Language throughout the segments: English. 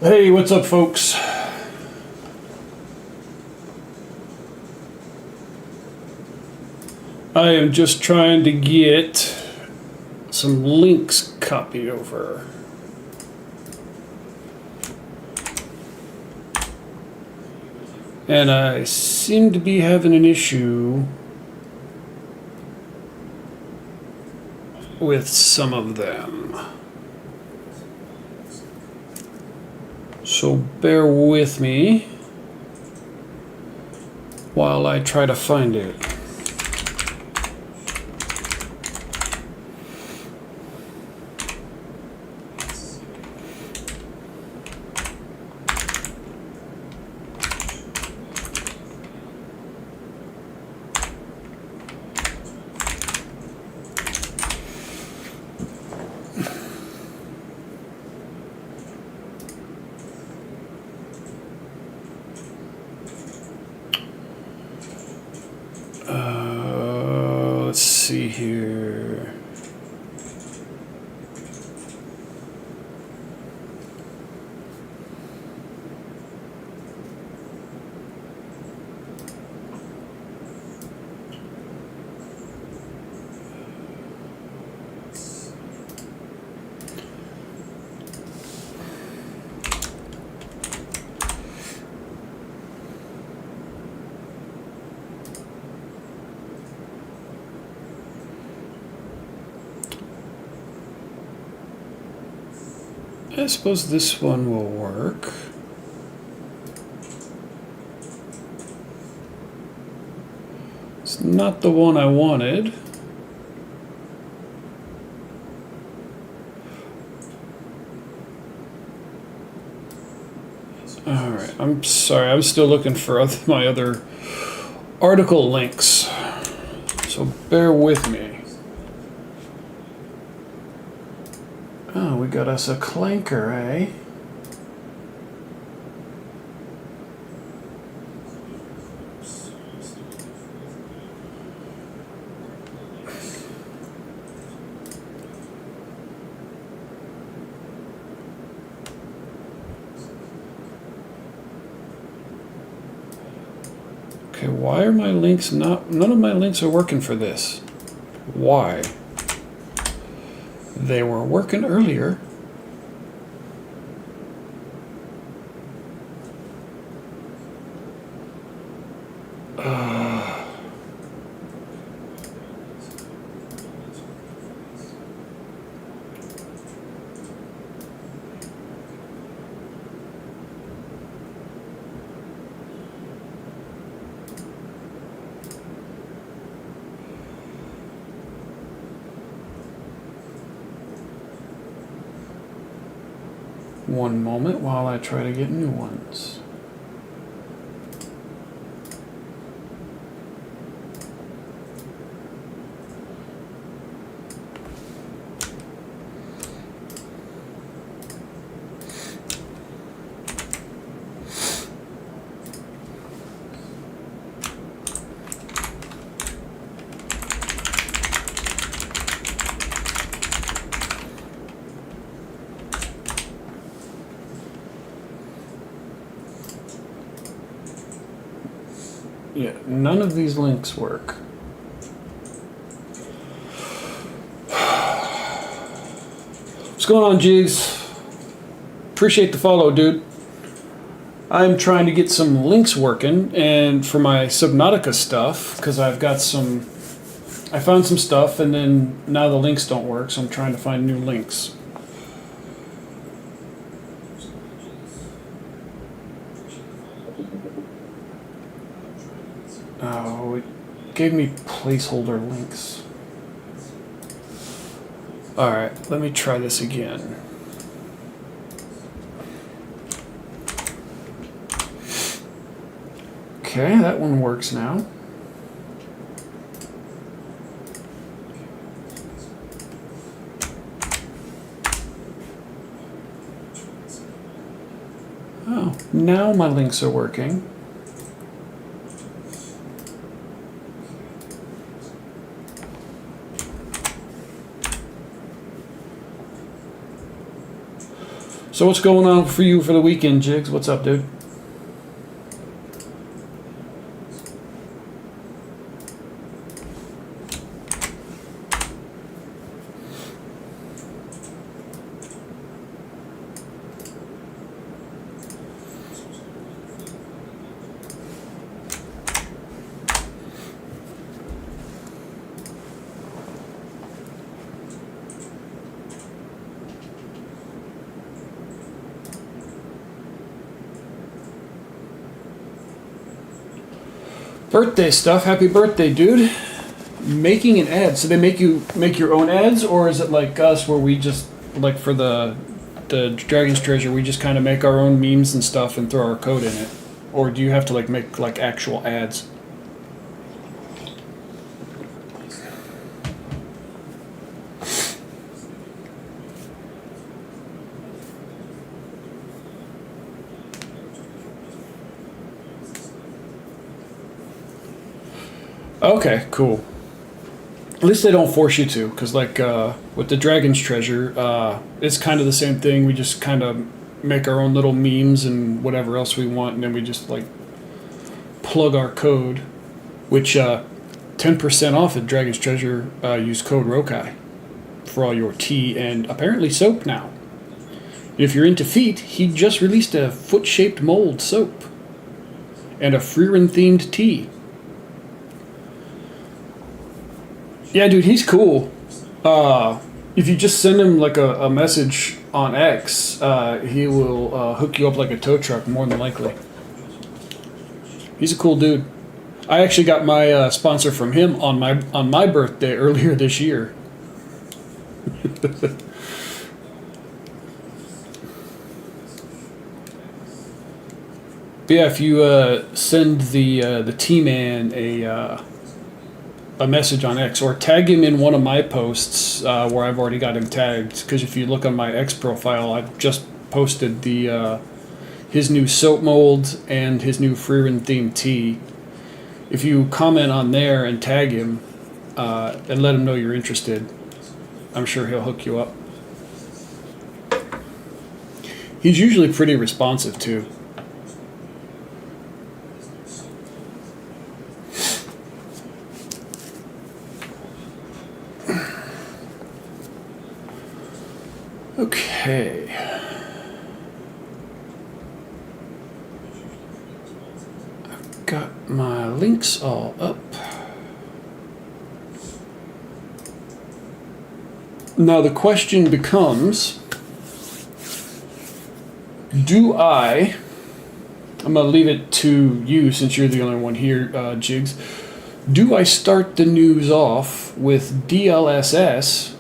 Hey, what's up, folks? I am just trying to get some links copied over. And I seem to be having an issue with some of them. So bear with me while I try to find it. Let's see here. I suppose this one will work. It's not the one I wanted. All right, I'm sorry, I'm still looking for my other article links, so bear with me. Oh, we got us a clanker, eh? Okay, why are my links not... None of my links are working for this. Why? They were working earlier. One moment while I try to get new ones. Yeah, none of these links work. What's going on, Jigs? Appreciate the follow, dude. I'm trying to get some links working, and for my Subnautica stuff, because I've got some... I found some stuff, and then now the links don't work, so I'm trying to find new links. Oh, it gave me placeholder links. Alright, let me try this again. Okay, that one works now. Oh, now my links are working. So what's going on for you for the weekend, Jigs? What's up, dude? Birthday stuff. Happy birthday, dude. Making an ad. So they make you make your own ads, or is it like us where we just, like for the Dragon's Treasure, we just kind of make our own memes and stuff and throw our code in it? Or do you have to like make like actual ads? Okay, cool. At least they don't force you to, because like with the Dragon's Treasure, it's kind of the same thing. We just kind of make our own little memes and whatever else we want, and then we just like plug our code, which 10% off at Dragon's Treasure. Use code Rokai for all your tea and apparently soap now. If you're into feet, he just released a foot-shaped mold soap and a Freeran-themed tea. Yeah, dude, he's cool. If you just send him like a message on X, he will hook you up like a tow truck, more than likely. He's a cool dude. I actually got my sponsor from him on my birthday earlier this year. But yeah, if you send the T-Man a message on X, or tag him in one of my posts where I've already got him tagged, because if you look on my X profile, I've just posted the his new soap mold and his new Freeran themed tea. If you comment on there and tag him and let him know you're interested, I'm sure he'll hook you up. He's usually pretty responsive too. Okay. I've got my links all up. Now the question becomes, I'm going to leave it to you since you're the only one here, Jigs. Do I start the news off with DLSS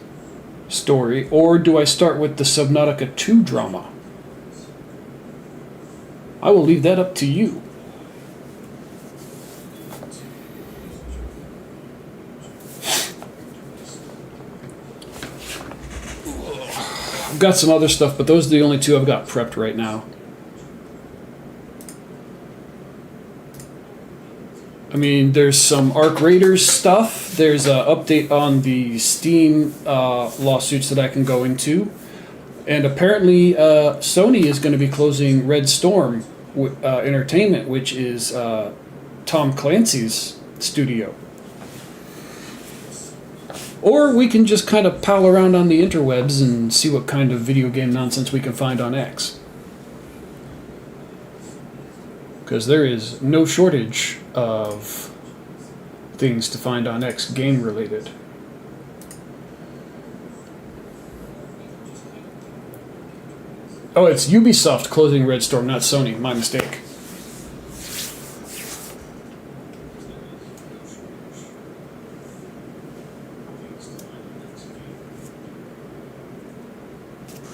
story, or do I start with the Subnautica 2 drama? I will leave that up to you. I've got some other stuff, but those are the only two I've got prepped right now. I mean, there's some Arc Raiders stuff. There's an update on the Steam lawsuits that I can go into. And apparently Sony is going to be closing Red Storm Entertainment, which is Tom Clancy's studio. Or we can just kind of pal around on the interwebs and see what kind of video game nonsense we can find on X. Because there is no shortage of things to find on X game related. Oh, it's Ubisoft closing Red Storm, not Sony. My mistake.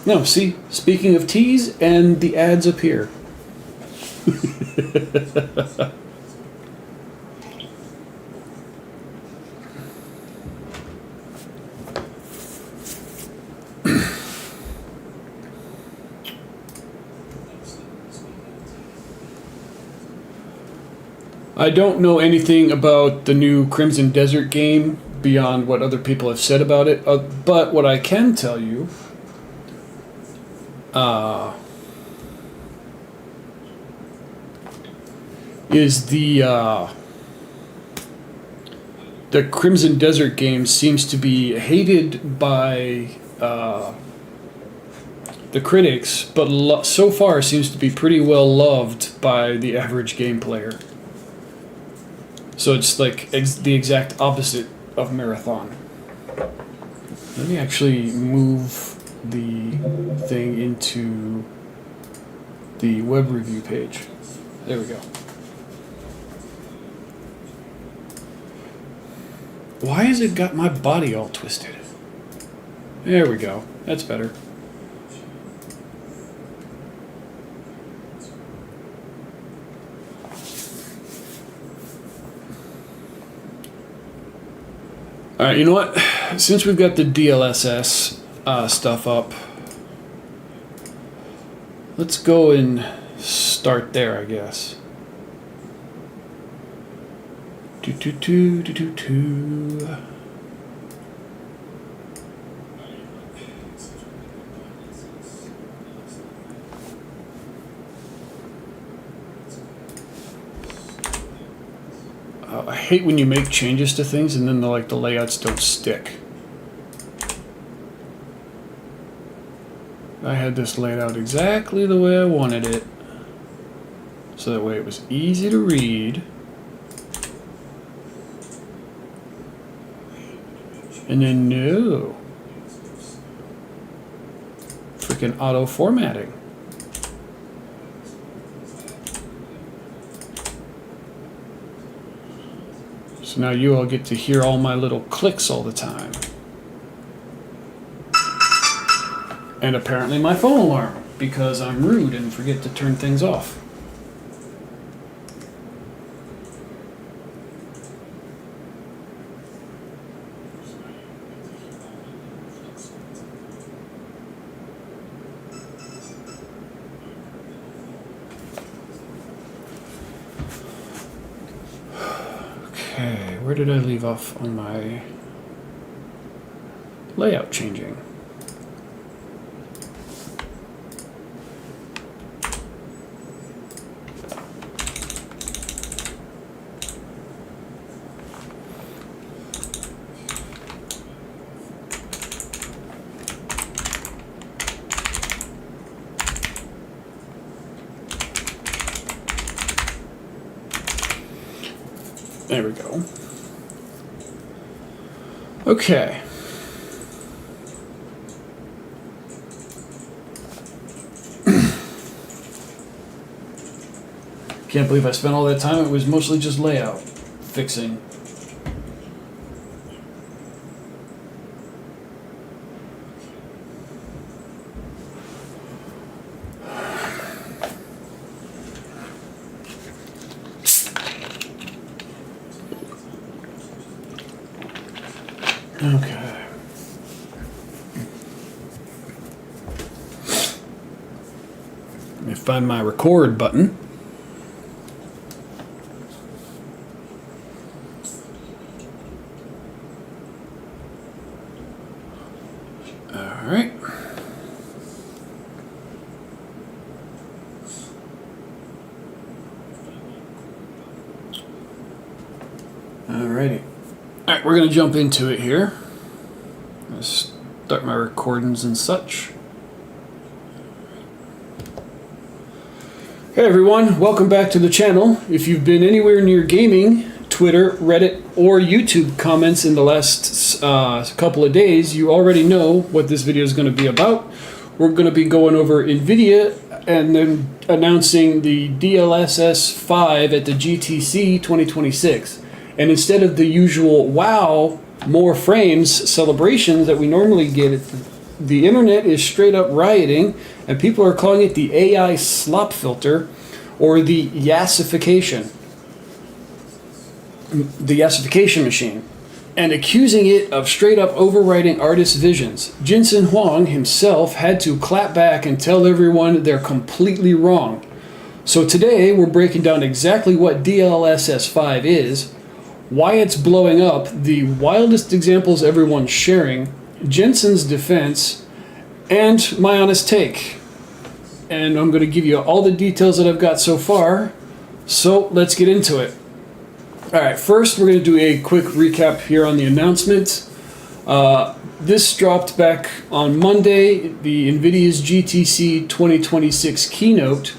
No, see, speaking of teas, and the ads appear. I don't know anything about the new Crimson Desert game beyond what other people have said about it, but what I can tell you is the Crimson Desert game seems to be hated by the critics, but so far seems to be pretty well loved by the average game player. So it's like the exact opposite of Marathon. Let me actually move the thing into the web review page. There we go. Why has it got my body all twisted? There we go. That's better. Alright, you know what? Since we've got the DLSS stuff up, let's go and start there, I guess. I hate when you make changes to things and then the layouts don't stick. I had this laid out exactly the way I wanted it, so that way it was easy to read. And then no. Freaking auto formatting. So now you all get to hear all my little clicks all the time. And apparently my phone alarm, because I'm rude and forget to turn things off. Okay, where did I leave off on my layout changing? There we go. Okay. Can't believe I spent all that time. It was mostly just layout fixing. Okay. Let me find my record button. All right. Alrighty. Alright, we're going to jump into it here. Let's start my recordings and such. Hey everyone, welcome back to the channel. If you've been anywhere near gaming, Twitter, Reddit, or YouTube comments in the last couple of days, you already know what this video is going to be about. We're going to be going over NVIDIA and then announcing the DLSS 5 at the GTC 2026. And instead of the usual wow, more frames celebrations that we normally get, the internet is straight up rioting, and people are calling it the AI slop filter or the yassification machine, and accusing it of straight up overwriting artists' visions. Jensen Huang himself had to clap back and tell everyone they're completely wrong. So today we're breaking down exactly what DLSS 5 is, why it's blowing up, the wildest examples everyone's sharing, Jensen's defense, and my honest take. And I'm going to give you all the details that I've got so far, so let's get into it. Alright, first we're going to do a quick recap here on the announcement. This dropped back on Monday, the NVIDIA's GTC 2026 keynote.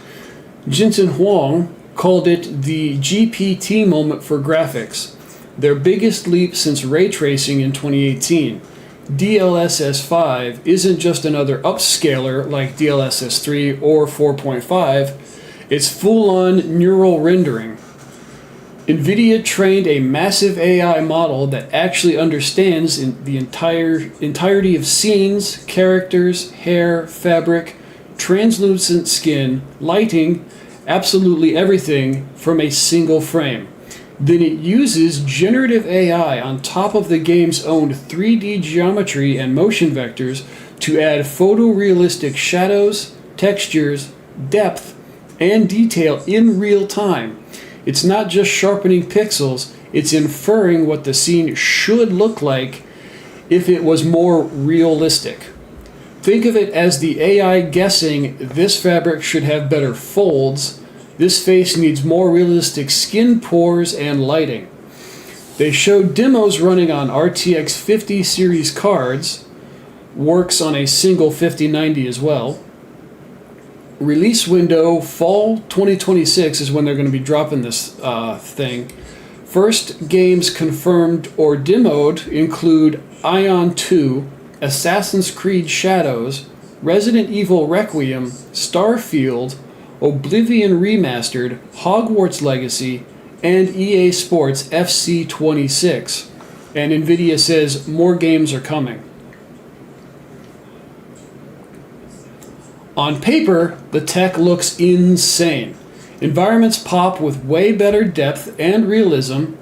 Jensen Huang called it the GPT moment for graphics, their biggest leap since ray tracing in 2018. DLSS 5 isn't just another upscaler like DLSS 3 or 4.5, it's full-on neural rendering. NVIDIA trained a massive AI model that actually understands the entirety of scenes, characters, hair, fabric, translucent skin, lighting, absolutely everything from a single frame. Then it uses generative AI on top of the game's own 3D geometry and motion vectors to add photorealistic shadows, textures, depth, and detail in real time. It's not just sharpening pixels, it's inferring what the scene should look like if it was more realistic. Think of it as the AI guessing this fabric should have better folds, this face needs more realistic skin pores and lighting. They showed demos running on RTX 50 series cards, works on a single 5090 as well. Release window fall 2026 is when they're going to be dropping this thing. First games confirmed or demoed include Ion 2, Assassin's Creed Shadows, Resident Evil Requiem, Starfield, Oblivion Remastered, Hogwarts Legacy, and EA Sports FC 26. And Nvidia says more games are coming. On paper, the tech looks insane. Environments pop with way better depth and realism.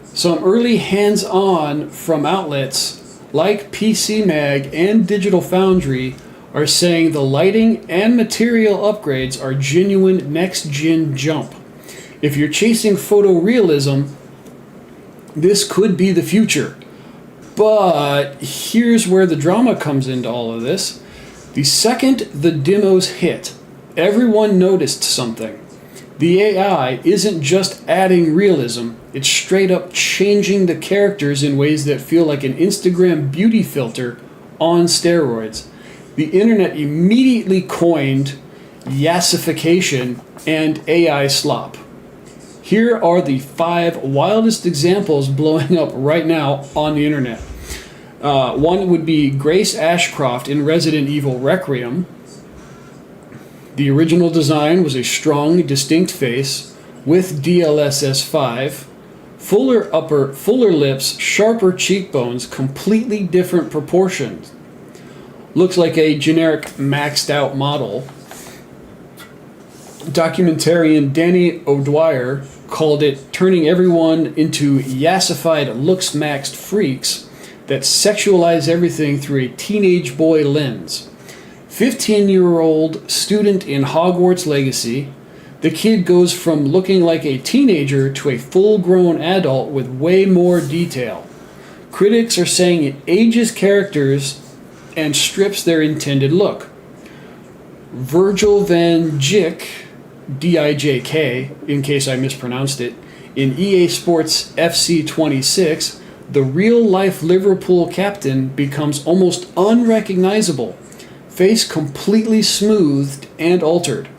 Some early hands-on from outlets like PC Mag and Digital Foundry are saying the lighting and material upgrades are genuine next-gen jump. If you're chasing photorealism, this could be the future. But here's where the drama comes into all of this. The second the demos hit, everyone noticed something. The AI isn't just adding realism, it's straight up changing the characters in ways that feel like an Instagram beauty filter on steroids. The internet immediately coined yassification and AI slop. Here are the 5 wildest examples blowing up right now on the internet. One would be Grace Ashcroft in Resident Evil Requiem. The original design was a strong, distinct face with DLSS 5, fuller lips, sharper cheekbones, completely different proportions. Looks like a generic maxed out model. Documentarian Danny O'Dwyer called it turning everyone into yassified looks-maxed freaks that sexualize everything through a teenage boy lens. 15-year-old student in Hogwarts Legacy, the kid goes from looking like a teenager to a full-grown adult with way more detail. Critics are saying it ages characters and strips their intended look. Virgil van Dijk, D-I-J-K, in case I mispronounced it, in EA Sports FC 26, the real-life Liverpool captain becomes almost unrecognizable, face completely smoothed and altered.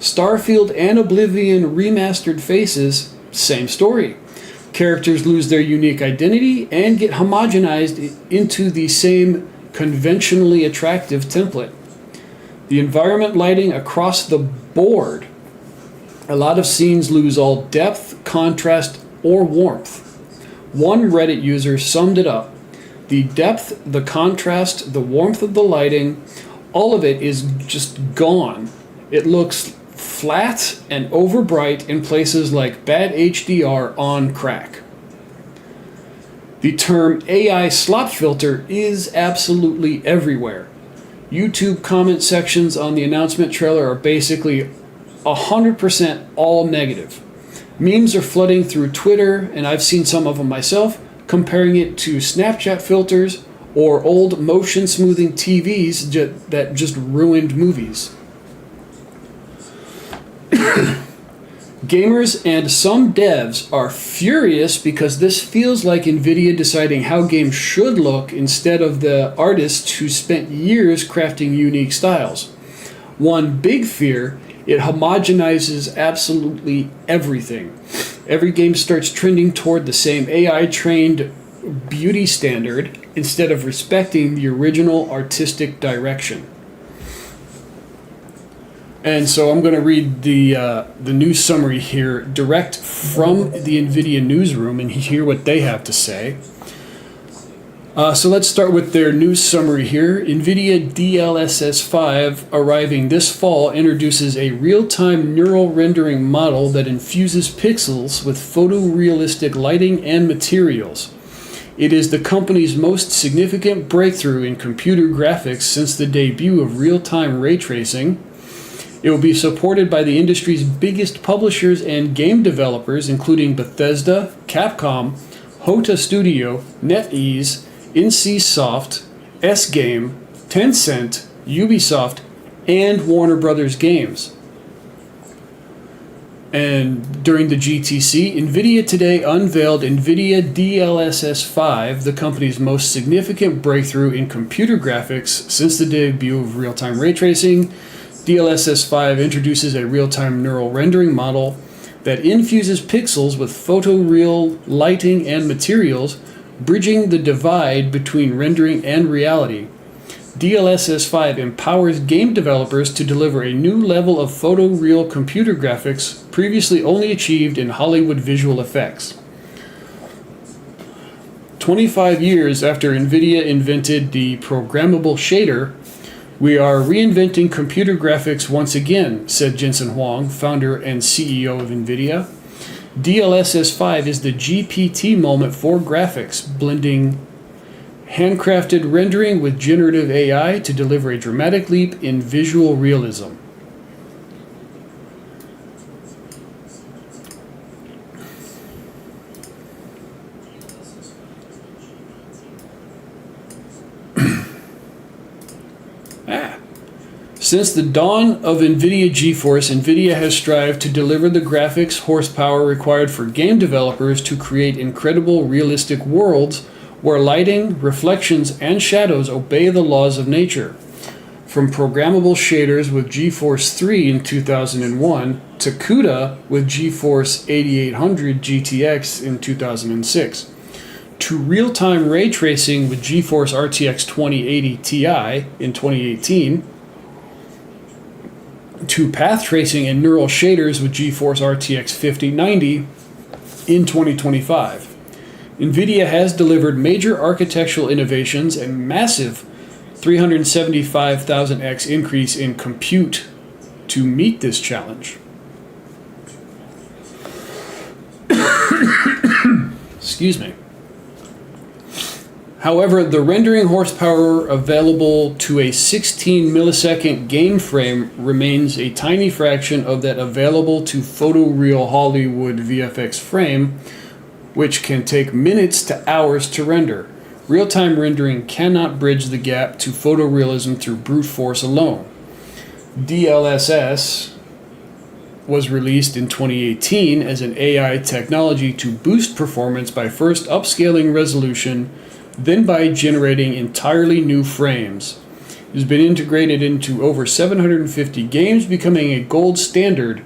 Starfield and Oblivion remastered faces, same story. Characters lose their unique identity and get homogenized into the same conventionally attractive template. The environment lighting across the board. A lot of scenes lose all depth, contrast, or warmth. One Reddit user summed it up. The depth, the contrast, the warmth of the lighting, all of it is just gone. It looks flat and overbright in places like bad HDR on crack. The term AI slop filter is absolutely everywhere. YouTube comment sections on the announcement trailer are basically 100% all negative. Memes are flooding through Twitter, and I've seen some of them myself, comparing it to Snapchat filters or old motion smoothing TVs that just ruined movies. Gamers and some devs are furious because this feels like Nvidia deciding how games should look instead of the artists who spent years crafting unique styles. One big fear, it homogenizes absolutely everything. Every game starts trending toward the same AI-trained beauty standard instead of respecting the original artistic direction. And so I'm going to read the news summary here direct from the NVIDIA newsroom and hear what they have to say. So let's start with their news summary here. NVIDIA DLSS 5 arriving this fall introduces a real-time neural rendering model that infuses pixels with photorealistic lighting and materials. It is the company's most significant breakthrough in computer graphics since the debut of real-time ray tracing. It will be supported by the industry's biggest publishers and game developers, including Bethesda, Capcom, Hota Studio, NetEase, NCSoft, S-Game, Tencent, Ubisoft, and Warner Brothers Games. And during the GTC, NVIDIA today unveiled NVIDIA DLSS 5, the company's most significant breakthrough in computer graphics since the debut of real-time ray tracing. DLSS 5 introduces a real-time neural rendering model that infuses pixels with photoreal lighting and materials, bridging the divide between rendering and reality. DLSS 5 empowers game developers to deliver a new level of photoreal computer graphics previously only achieved in Hollywood visual effects. 25 years after NVIDIA invented the programmable shader, we are reinventing computer graphics once again, said Jensen Huang, founder and CEO of NVIDIA. DLSS 5 is the GPT moment for graphics, blending handcrafted rendering with generative AI to deliver a dramatic leap in visual realism. Since the dawn of NVIDIA GeForce, NVIDIA has strived to deliver the graphics horsepower required for game developers to create incredible realistic worlds where lighting, reflections, and shadows obey the laws of nature. From programmable shaders with GeForce 3 in 2001 to CUDA with GeForce 8800 GTX in 2006, to real-time ray tracing with GeForce RTX 2080 Ti in 2018, to path tracing and neural shaders with GeForce RTX 5090 in 2025. NVIDIA has delivered major architectural innovations and massive 375,000x increase in compute to meet this challenge. Excuse me. However, the rendering horsepower available to a 16 millisecond game frame remains a tiny fraction of that available to photoreal Hollywood VFX frame, which can take minutes to hours to render. Real-time rendering cannot bridge the gap to photorealism through brute force alone. DLSS was released in 2018 as an AI technology to boost performance by first upscaling resolution, then by generating entirely new frames. It has been integrated into over 750 games, becoming a gold standard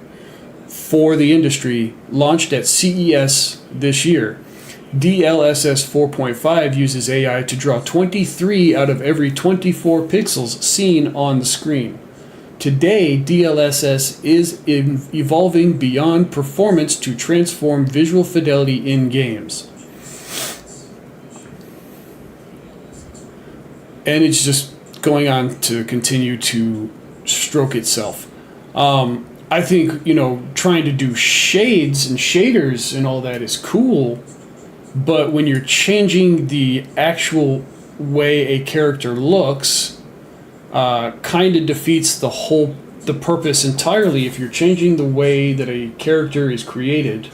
for the industry, launched at CES this year. DLSS 4.5 uses AI to draw 23 out of every 24 pixels seen on the screen. Today, DLSS is evolving beyond performance to transform visual fidelity in games. And it's just going on to continue to stroke itself. I think, trying to do shades and shaders and all that is cool, but when you're changing the actual way a character looks, kind of defeats the purpose entirely. If you're changing the way that a character is created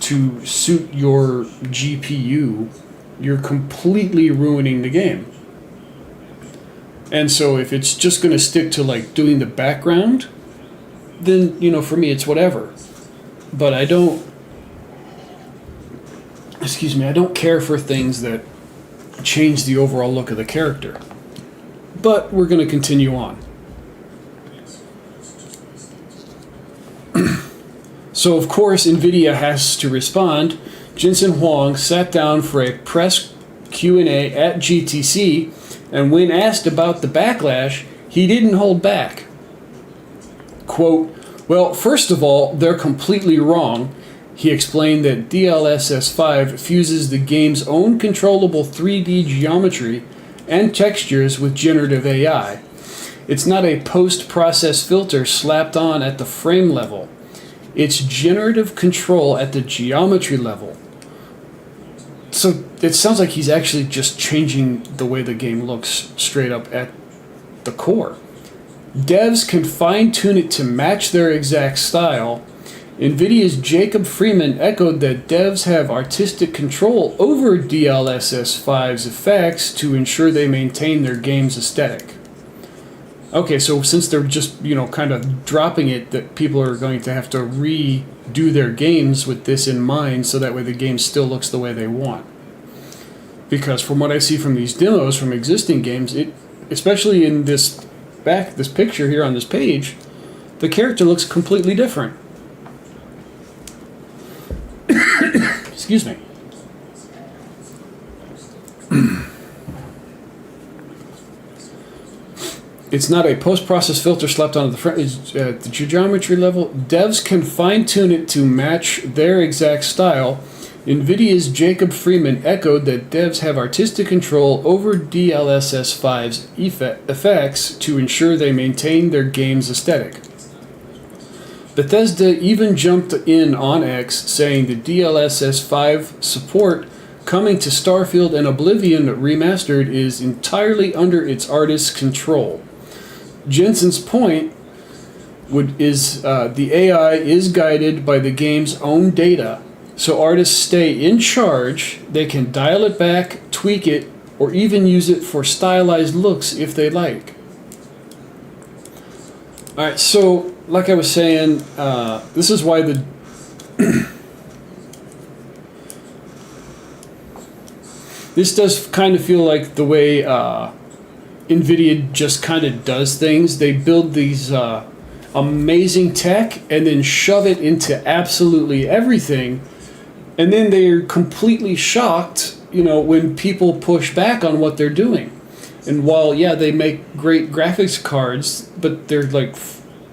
to suit your GPU, you're completely ruining the game. And so if it's just going to stick to doing the background, then, for me, it's whatever. But I don't care for things that change the overall look of the character. But we're going to continue on. So, of course, NVIDIA has to respond. Jensen Huang sat down for a press Q&A at GTC, and when asked about the backlash, he didn't hold back. quote, "Well, first of all, they're completely wrong." He explained that DLSS 5 fuses the game's own controllable 3D geometry and textures with generative AI. It's not a post-process filter slapped on at the frame level. It's generative control at the geometry level. So it sounds like he's actually just changing the way the game looks straight up at the core. Devs can fine-tune it to match their exact style. NVIDIA's Jacob Freeman echoed that devs have artistic control over DLSS 5's effects to ensure they maintain their game's aesthetic. Okay, so since they're just, kind of dropping it, that people are going to have to redo their games with this in mind, so that way the game still looks the way they want. Because from what I see from these demos from existing games, especially in this picture here on this page, the character looks completely different. Excuse me. It's not a post-process filter slapped onto the front. At the geometry level, devs can fine-tune it to match their exact style. NVIDIA's Jacob Freeman echoed that devs have artistic control over DLSS 5's effects to ensure they maintain their game's aesthetic. Bethesda even jumped in on X, saying the DLSS 5 support coming to Starfield and Oblivion Remastered is entirely under its artist's control. Jensen's point is the AI is guided by the game's own data, so artists stay in charge. They can dial it back, tweak it, or even use it for stylized looks if they like. Alright, so like I was saying, this is why this does kind of feel like the way NVIDIA just kind of does things. They build these amazing tech and then shove it into absolutely everything, and then they're completely shocked, when people push back on what they're doing. And while, they make great graphics cards, but they're like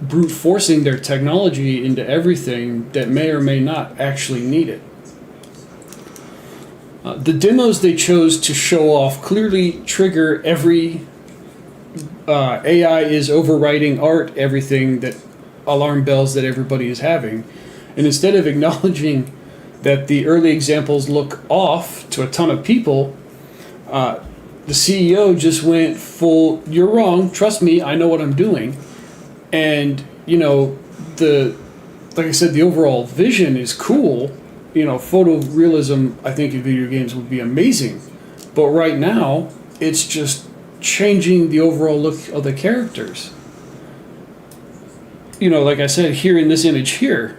brute forcing their technology into everything that may or may not actually need it. The demos they chose to show off clearly trigger every AI is overwriting art, everything, that alarm bells that everybody is having. And instead of acknowledging that the early examples look off to a ton of people, the CEO just went full, "You're wrong, trust me, I know what I'm doing." And, like I said, the overall vision is cool. Photorealism, I think, in video games would be amazing. But right now, it's just changing the overall look of the characters. Like I said, here in this image here,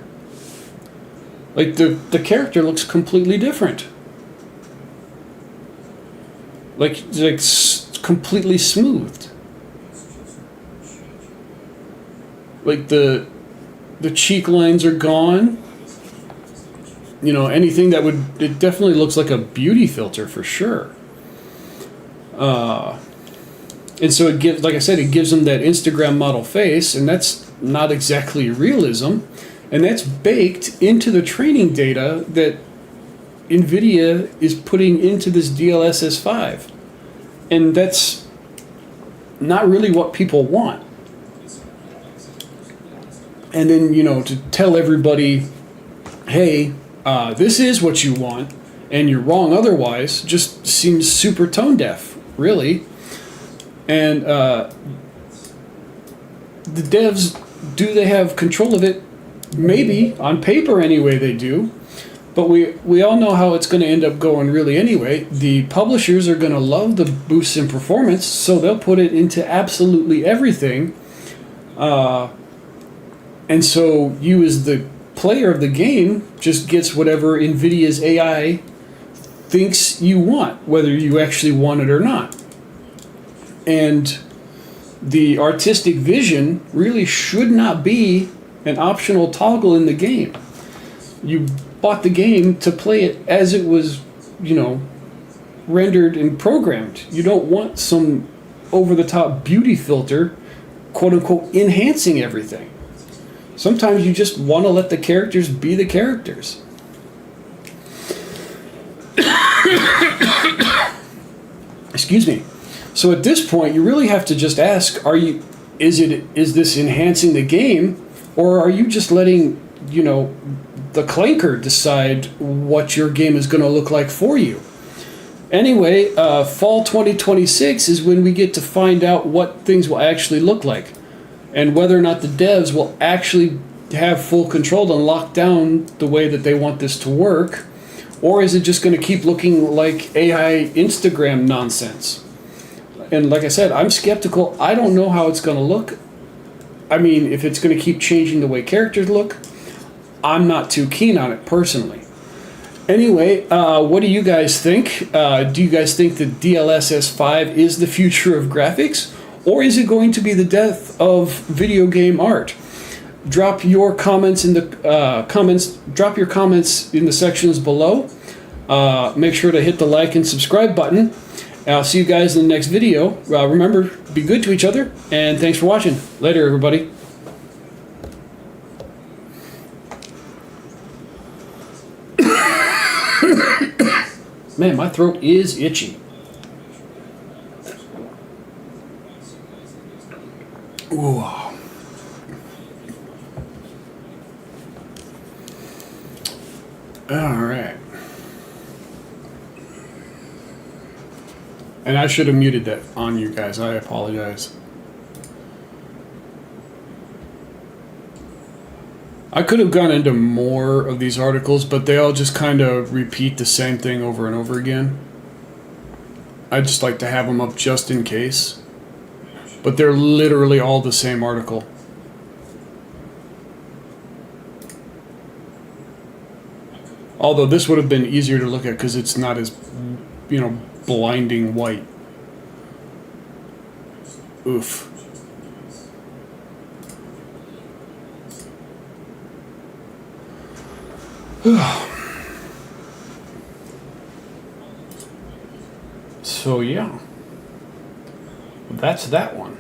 like the character looks completely different. Like completely smoothed. Like the cheek lines are gone. Anything that it definitely looks like a beauty filter for sure. And so it gives, like I said, it gives them that Instagram model face, and that's not exactly realism, and that's baked into the training data that NVIDIA is putting into this DLSS 5. And that's not really what people want. And then, to tell everybody, hey, this is what you want, and you're wrong otherwise, just seems super tone deaf, really. And the devs, do they have control of it? Maybe, on paper anyway they do. But we all know how it's going to end up going really anyway. The publishers are going to love the boosts in performance, so they'll put it into absolutely everything. And so you, as the player of the game, just gets whatever NVIDIA's AI thinks you want, whether you actually want it or not. And the artistic vision really should not be an optional toggle in the game. You bought the game to play it as it was, rendered and programmed. You don't want some over-the-top beauty filter, quote-unquote, enhancing everything. Sometimes you just want to let the characters be the characters. Excuse me. So at this point, you really have to just ask: is this enhancing the game, or are you just letting the clanker decide what your game is going to look like for you? Anyway, fall 2026 is when we get to find out what things will actually look like, and whether or not the devs will actually have full control and lock down the way that they want this to work, or is it just going to keep looking like AI Instagram nonsense? And like I said, I'm skeptical. I don't know how it's going to look. I mean, if it's going to keep changing the way characters look, I'm not too keen on it personally. Anyway, what do you guys think? Do you guys think that DLSS 5 is the future of graphics? Or is it going to be the death of video game art? Drop your comments in the sections below. Make sure to hit the like and subscribe button. I'll see you guys in the next video. Remember, be good to each other, and thanks for watching. Later, everybody. Man, my throat is itchy. Ooh. All right. And I should have muted that on you guys. I apologize. I could have gone into more of these articles, but they all just kind of repeat the same thing over and over again. I just like to have them up just in case. But they're literally all the same article. Although this would have been easier to look at because it's not as, blinding white. Oof. So yeah, that's that one.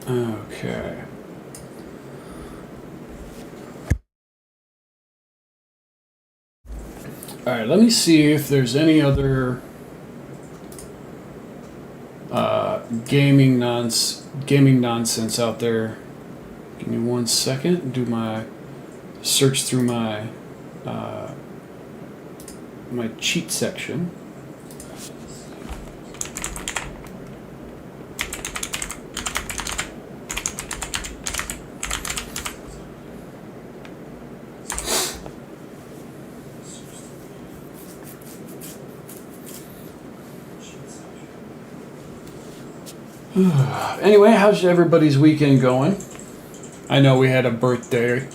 Okay. All right, let me see if there's any other gaming nonsense out there. Give me 1 second. Do my search through my my cheat section. Anyway, how's everybody's weekend going? I know we had a birthday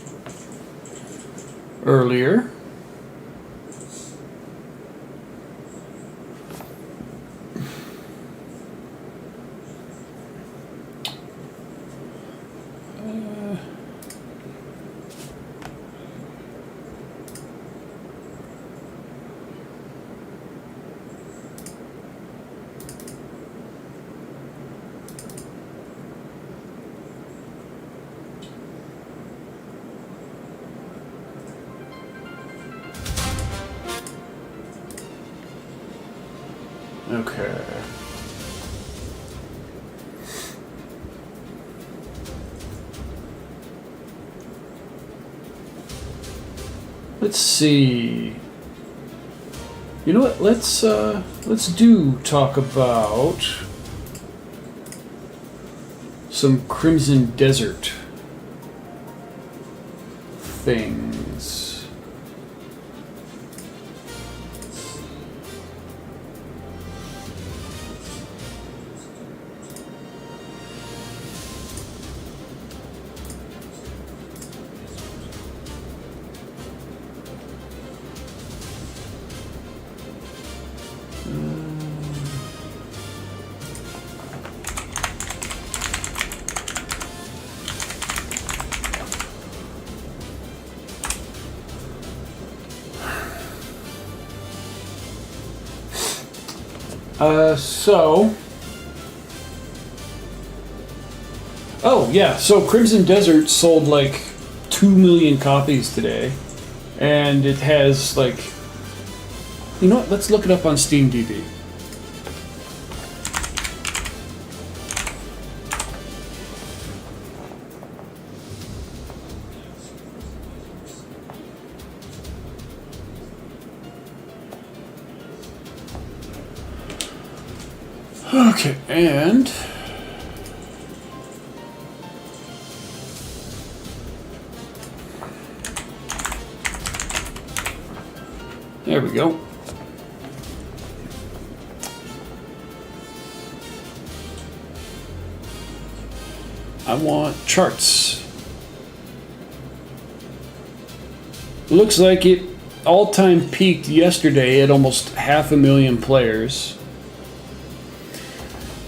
earlier. Okay. Let's see. You know what? Let's talk about some Crimson Desert things. Oh, yeah, so Crimson Desert sold like 2 million copies today. And it has like... You know what? Let's look it up on SteamDB. Okay, and... There we go. I want charts. Looks like it all-time peaked yesterday at almost 500,000 players.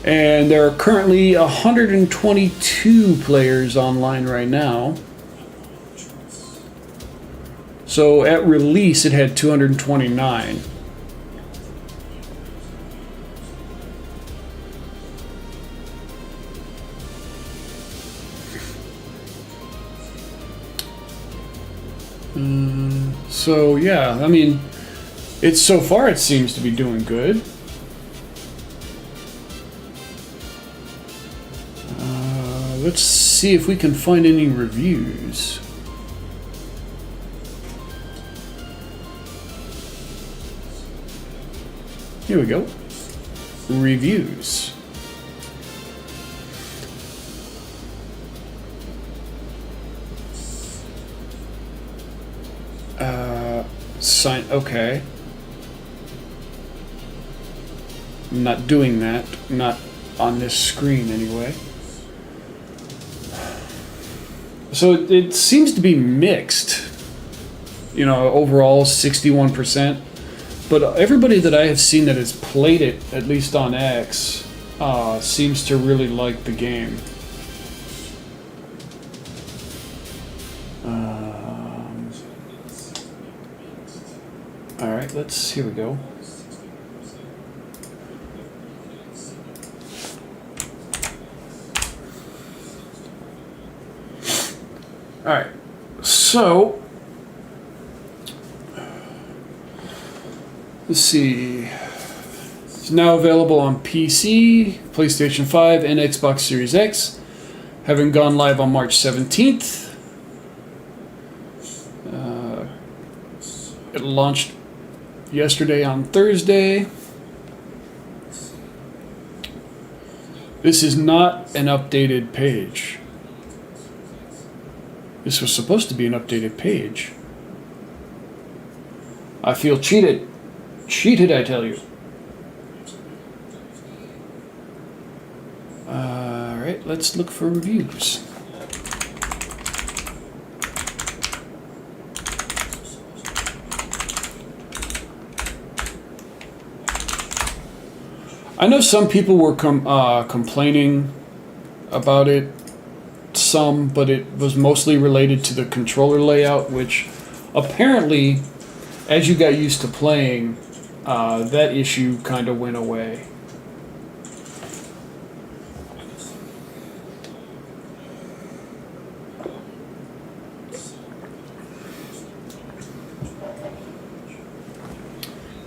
And there are currently 122 players online right now. So at release it had 229. So yeah, I mean, it's so far it seems to be doing good. Let's see if we can find any reviews. Here we go. Reviews. Sign. Okay. I'm not doing that. Not on this screen anyway. So it seems to be mixed. You know, overall 61%. But everybody that I have seen that has played it, at least on X, seems to really like the game. Alright, here we go. Alright, so let's see. It's now available on PC, PlayStation 5, and Xbox Series X, having gone live on March 17th. It launched yesterday on Thursday. This is not an updated page. This was supposed to be an updated page. I feel cheated. Cheated, I tell you. Alright, let's look for reviews. I know some people were complaining about it, but it was mostly related to the controller layout, which apparently, as you got used to playing, that issue kind of went away.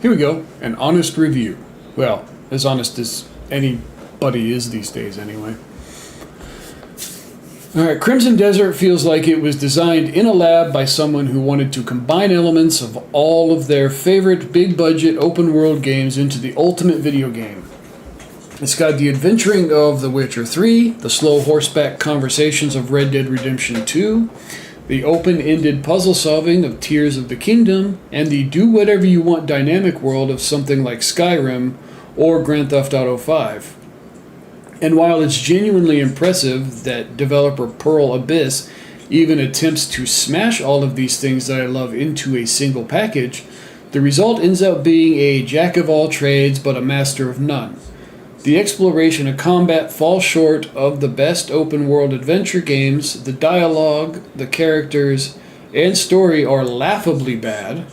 Here we go, an honest review. Well, as honest as anybody is these days anyway. Alright, Crimson Desert feels like it was designed in a lab by someone who wanted to combine elements of all of their favorite big-budget open-world games into the ultimate video game. It's got the adventuring of The Witcher 3, the slow horseback conversations of Red Dead Redemption 2, the open-ended puzzle-solving of Tears of the Kingdom, and the do-whatever-you-want dynamic world of something like Skyrim or Grand Theft Auto 5. And while it's genuinely impressive that developer Pearl Abyss even attempts to smash all of these things that I love into a single package, the result ends up being a jack of all trades but a master of none. The exploration and combat fall short of the best open world adventure games, the dialogue, the characters, and story are laughably bad.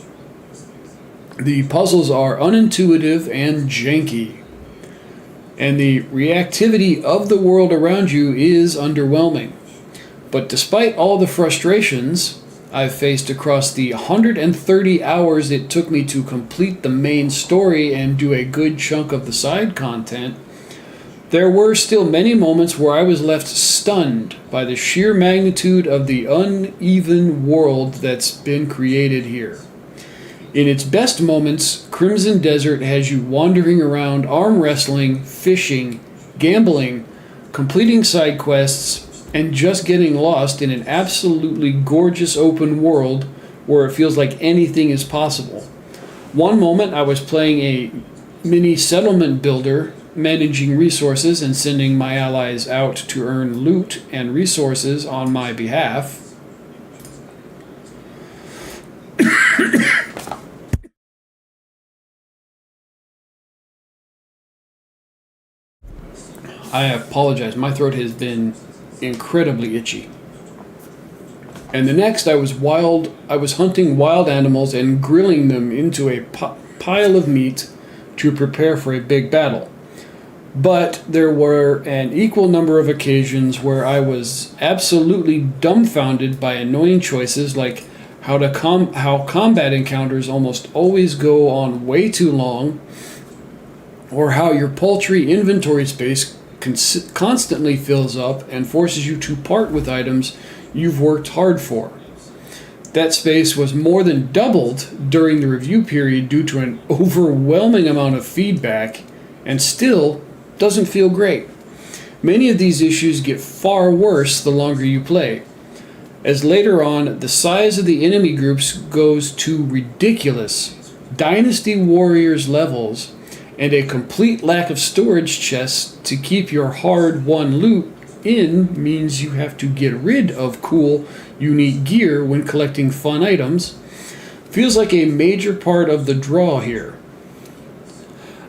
The puzzles are unintuitive and janky. and the reactivity of the world around you is underwhelming. But despite all the frustrations I've faced across the 130 hours it took me to complete the main story and do a good chunk of the side content, there were still many moments where I was left stunned by the sheer magnitude of the uneven world that's been created here. In its best moments, Crimson Desert has you wandering around arm wrestling, fishing, gambling, completing side quests, and just getting lost in an absolutely gorgeous open world where it feels like anything is possible. One moment I was playing a mini settlement builder, managing resources and sending my allies out to earn loot and resources on my behalf. I apologize, my throat has been incredibly itchy. And the next I was hunting wild animals and grilling them into a pile of meat to prepare for a big battle. But there were an equal number of occasions where I was absolutely dumbfounded by annoying choices like how combat encounters almost always go on way too long, or how your paltry inventory space constantly fills up and forces you to part with items you've worked hard for. That space was more than doubled during the review period due to an overwhelming amount of feedback, and still doesn't feel great. Many of these issues get far worse the longer you play, as later on the size of the enemy groups goes to ridiculous Dynasty Warriors levels, and a complete lack of storage chests to keep your hard-won loot in means you have to get rid of cool, unique gear when collecting fun items. Feels like a major part of the draw here.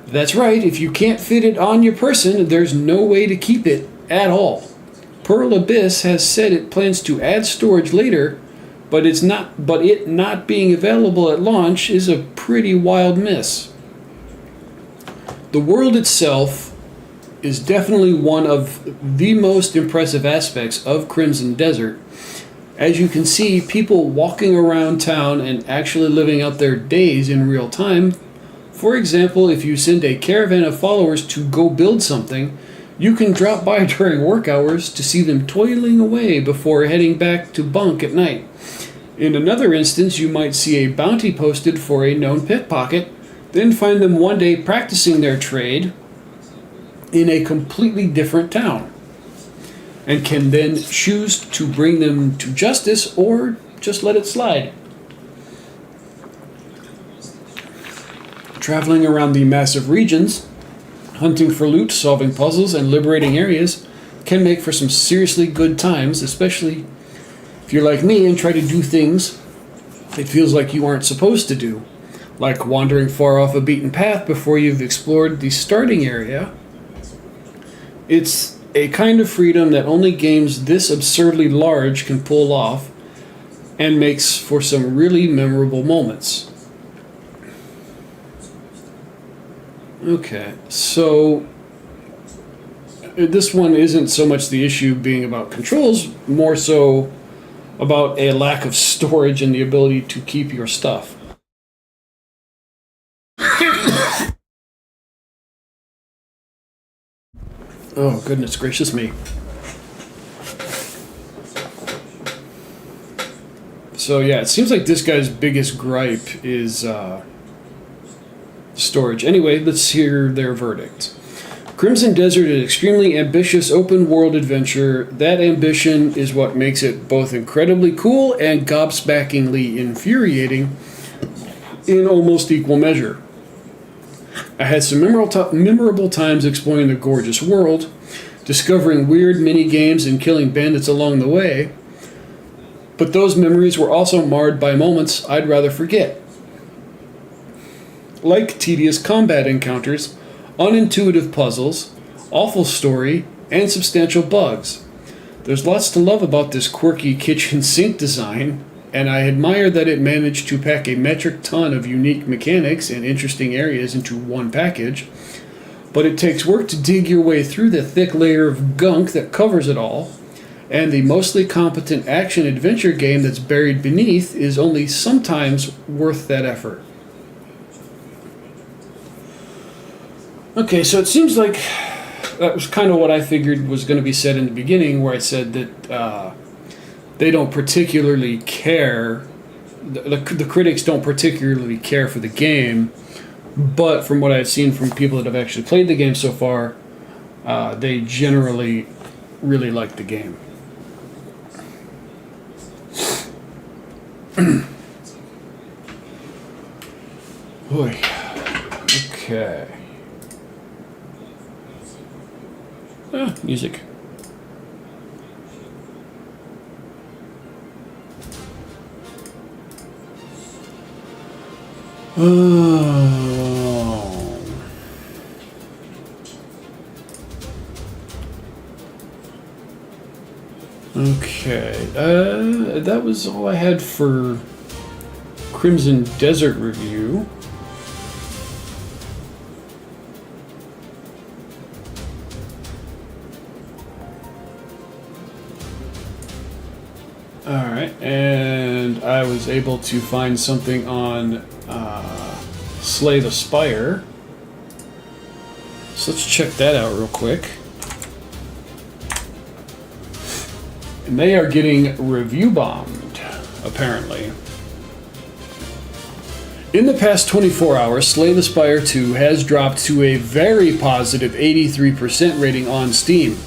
That's right, if you can't fit it on your person, there's no way to keep it at all. Pearl Abyss has said it plans to add storage later, but it not being available at launch is a pretty wild miss. The world itself is definitely one of the most impressive aspects of Crimson Desert. As you can see, people walking around town and actually living out their days in real time. For example, if you send a caravan of followers to go build something, you can drop by during work hours to see them toiling away before heading back to bunk at night. In another instance, you might see a bounty posted for a known pickpocket, then find them one day practicing their trade in a completely different town, and can then choose to bring them to justice or just let it slide. Traveling around the massive regions, hunting for loot, solving puzzles, and liberating areas can make for some seriously good times, especially if you're like me and try to do things it feels like you aren't supposed to do, like wandering far off a beaten path before you've explored the starting area. It's a kind of freedom that only games this absurdly large can pull off, and makes for some really memorable moments. Okay, so this one isn't so much the issue being about controls, more so about a lack of storage and the ability to keep your stuff. Oh, goodness gracious me. So yeah, it seems like this guy's biggest gripe is storage. Anyway, let's hear their verdict. Crimson Desert is an extremely ambitious open-world adventure. That ambition is what makes it both incredibly cool and gobsmackingly infuriating in almost equal measure. I had some memorable times exploring the gorgeous world, discovering weird mini-games and killing bandits along the way, but those memories were also marred by moments I'd rather forget. Like tedious combat encounters, unintuitive puzzles, awful story, and substantial bugs. There's lots to love about this quirky kitchen sink design, and I admire that it managed to pack a metric ton of unique mechanics and interesting areas into one package. but it takes work to dig your way through the thick layer of gunk that covers it all, and the mostly competent action-adventure game that's buried beneath is only sometimes worth that effort. Okay, so it seems like that was kind of what I figured was going to be said in the beginning, where I said that they don't particularly care, the critics don't particularly care for the game, but from what I've seen from people that have actually played the game so far, they generally really like the game. Boy. Okay. Music. Oh. Okay. That was all I had for Crimson Desert review. Alright, and I was able to find something on Slay the Spire. So let's check that out real quick. And they are getting review bombed, apparently. In the past 24 hours, Slay the Spire 2 has dropped to a very positive 83% rating on Steam.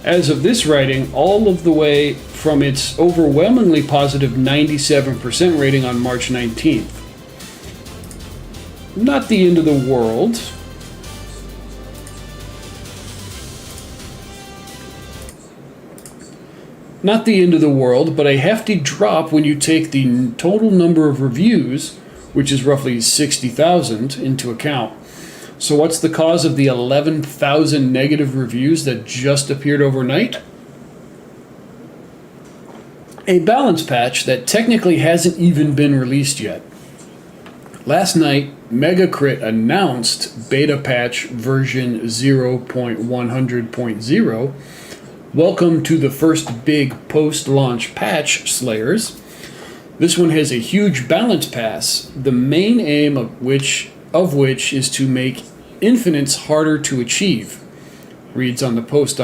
As of this writing, all of the way from its overwhelmingly positive 97% rating on March 19th. Not the end of the world. Not the end of the world, but a hefty drop when you take the total number of reviews, which is roughly 60,000, into account. So what's the cause of the 11,000 negative reviews that just appeared overnight? A balance patch that technically hasn't even been released yet. Last night, Megacrit announced beta patch version 0.100.0. Welcome to the first big post-launch patch, Slayers. This one has a huge balance pass, the main aim of which is to make infinites harder to achieve. Reads the post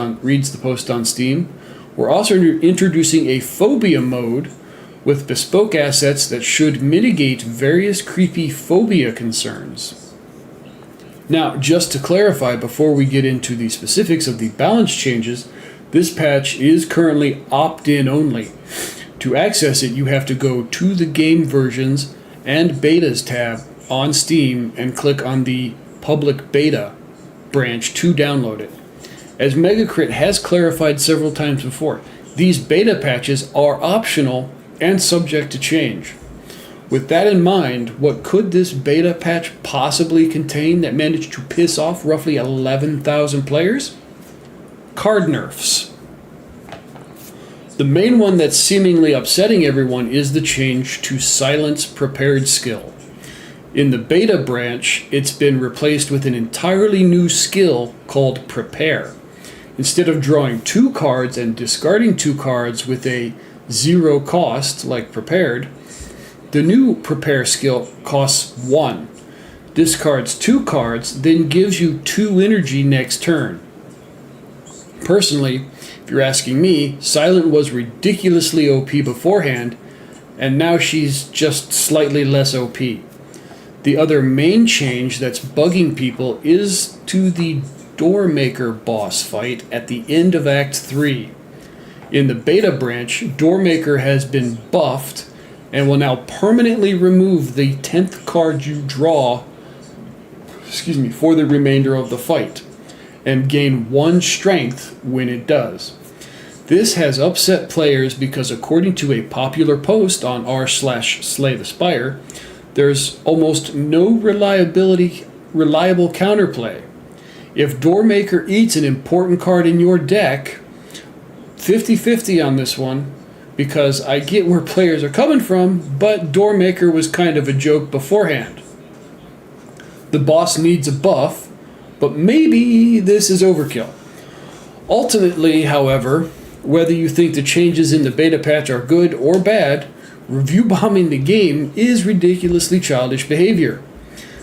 on Steam. We're also introducing a phobia mode with bespoke assets that should mitigate various creepy phobia concerns. Now, just to clarify before we get into the specifics of the balance changes, this patch is currently opt-in only. To access it, you have to go to the game versions and betas tab on Steam and click on the public beta branch to download it. As Megacrit has clarified several times before, these beta patches are optional and subject to change. With that in mind, what could this beta patch possibly contain that managed to piss off roughly 11,000 players? Card nerfs. The main one that's seemingly upsetting everyone is the change to Silence Prepared skill. In the beta branch, it's been replaced with an entirely new skill called Prepare. Instead of drawing 2 cards and discarding 2 cards with a 0 cost, like Prepared, the new Prepare skill costs 1, discards 2 cards, then gives you 2 energy next turn. Personally, if you're asking me, Silent was ridiculously OP beforehand, and now she's just slightly less OP. The other main change that's bugging people is to the Doormaker boss fight at the end of Act 3. In the beta branch, Doormaker has been buffed and will now permanently remove the 10th card you draw for the remainder of the fight, and gain 1 strength when it does. This has upset players because according to a popular post on r/Slay the Spire, there's almost no reliable counterplay. If Doormaker eats an important card in your deck, 50-50 on this one, because I get where players are coming from, but Doormaker was kind of a joke beforehand. The boss needs a buff, but maybe this is overkill. Ultimately, however, whether you think the changes in the beta patch are good or bad, review bombing the game is ridiculously childish behavior.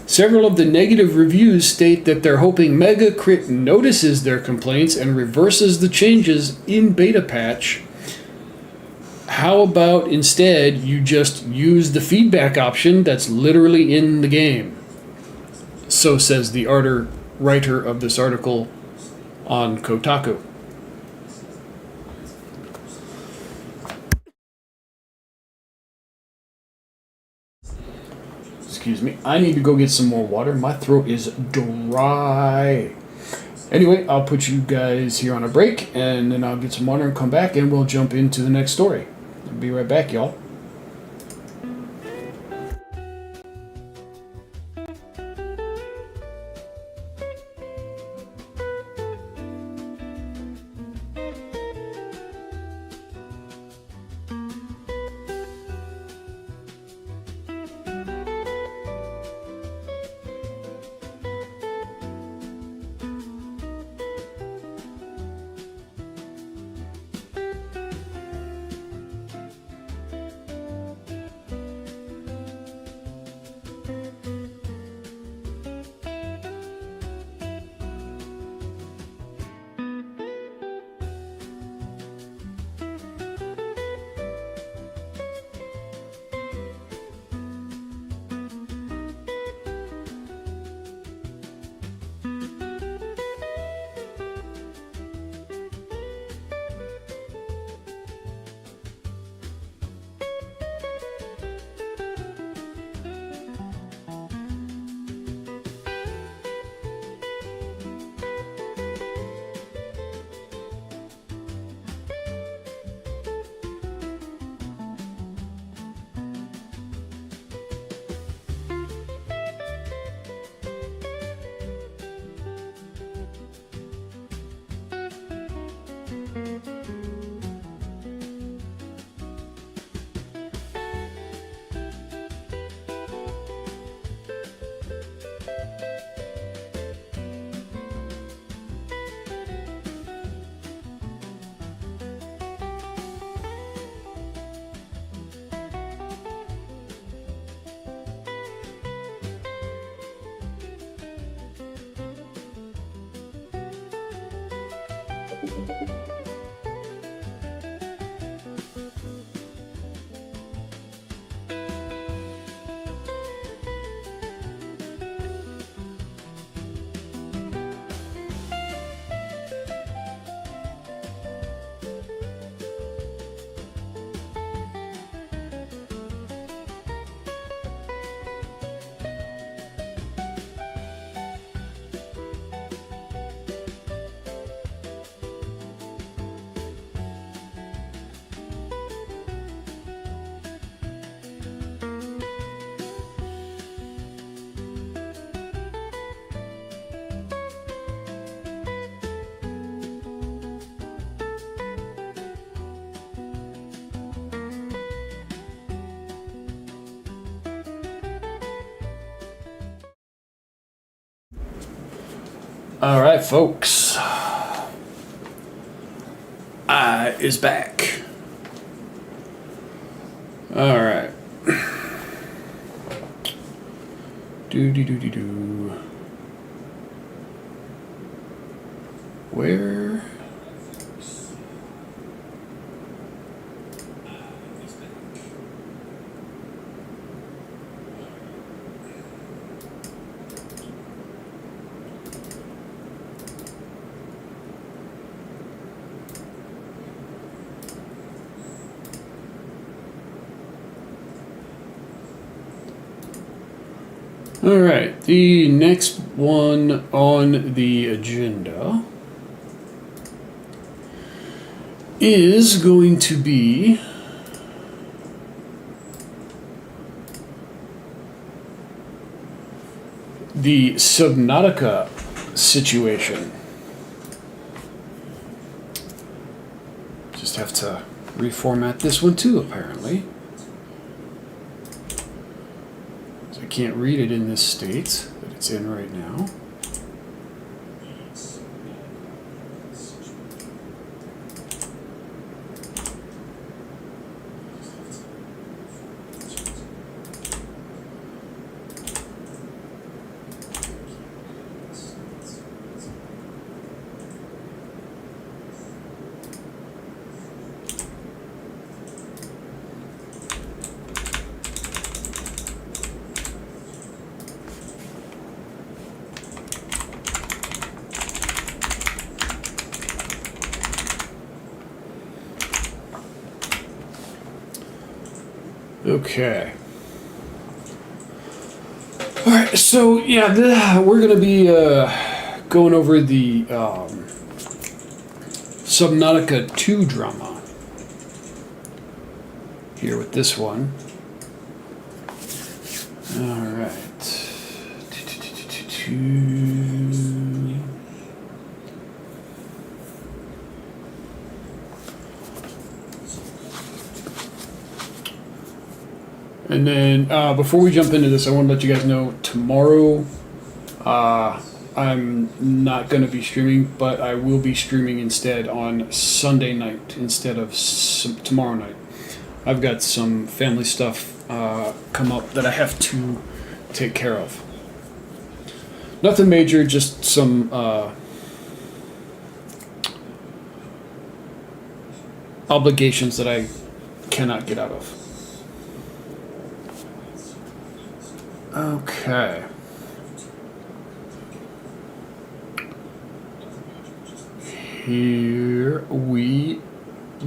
Several of the negative reviews state that they're hoping Megacrit notices their complaints and reverses the changes in beta patch. How about instead you just use the feedback option that's literally in the game? So says the writer of this article on Kotaku. Excuse me. I need to go get some more water. My throat is dry. Anyway, I'll put you guys here on a break, and then I'll get some water and come back, and we'll jump into the next story. I'll be right back, y'all. All right, folks. I is back. All right. Do. Where? All right, the next one on the agenda is going to be the Subnautica situation. Just have to reformat this one too, apparently. So I can't read it in this state that it's in right now. Okay. All right, so yeah, we're gonna be going over the Subnautica 2 drama here with this one. All right. And then before we jump into this, I want to let you guys know tomorrow I'm not going to be streaming, but I will be streaming instead on Sunday night instead of tomorrow night. I've got some family stuff come up that I have to take care of. Nothing major, just some obligations that I cannot get out of. Okay. Here we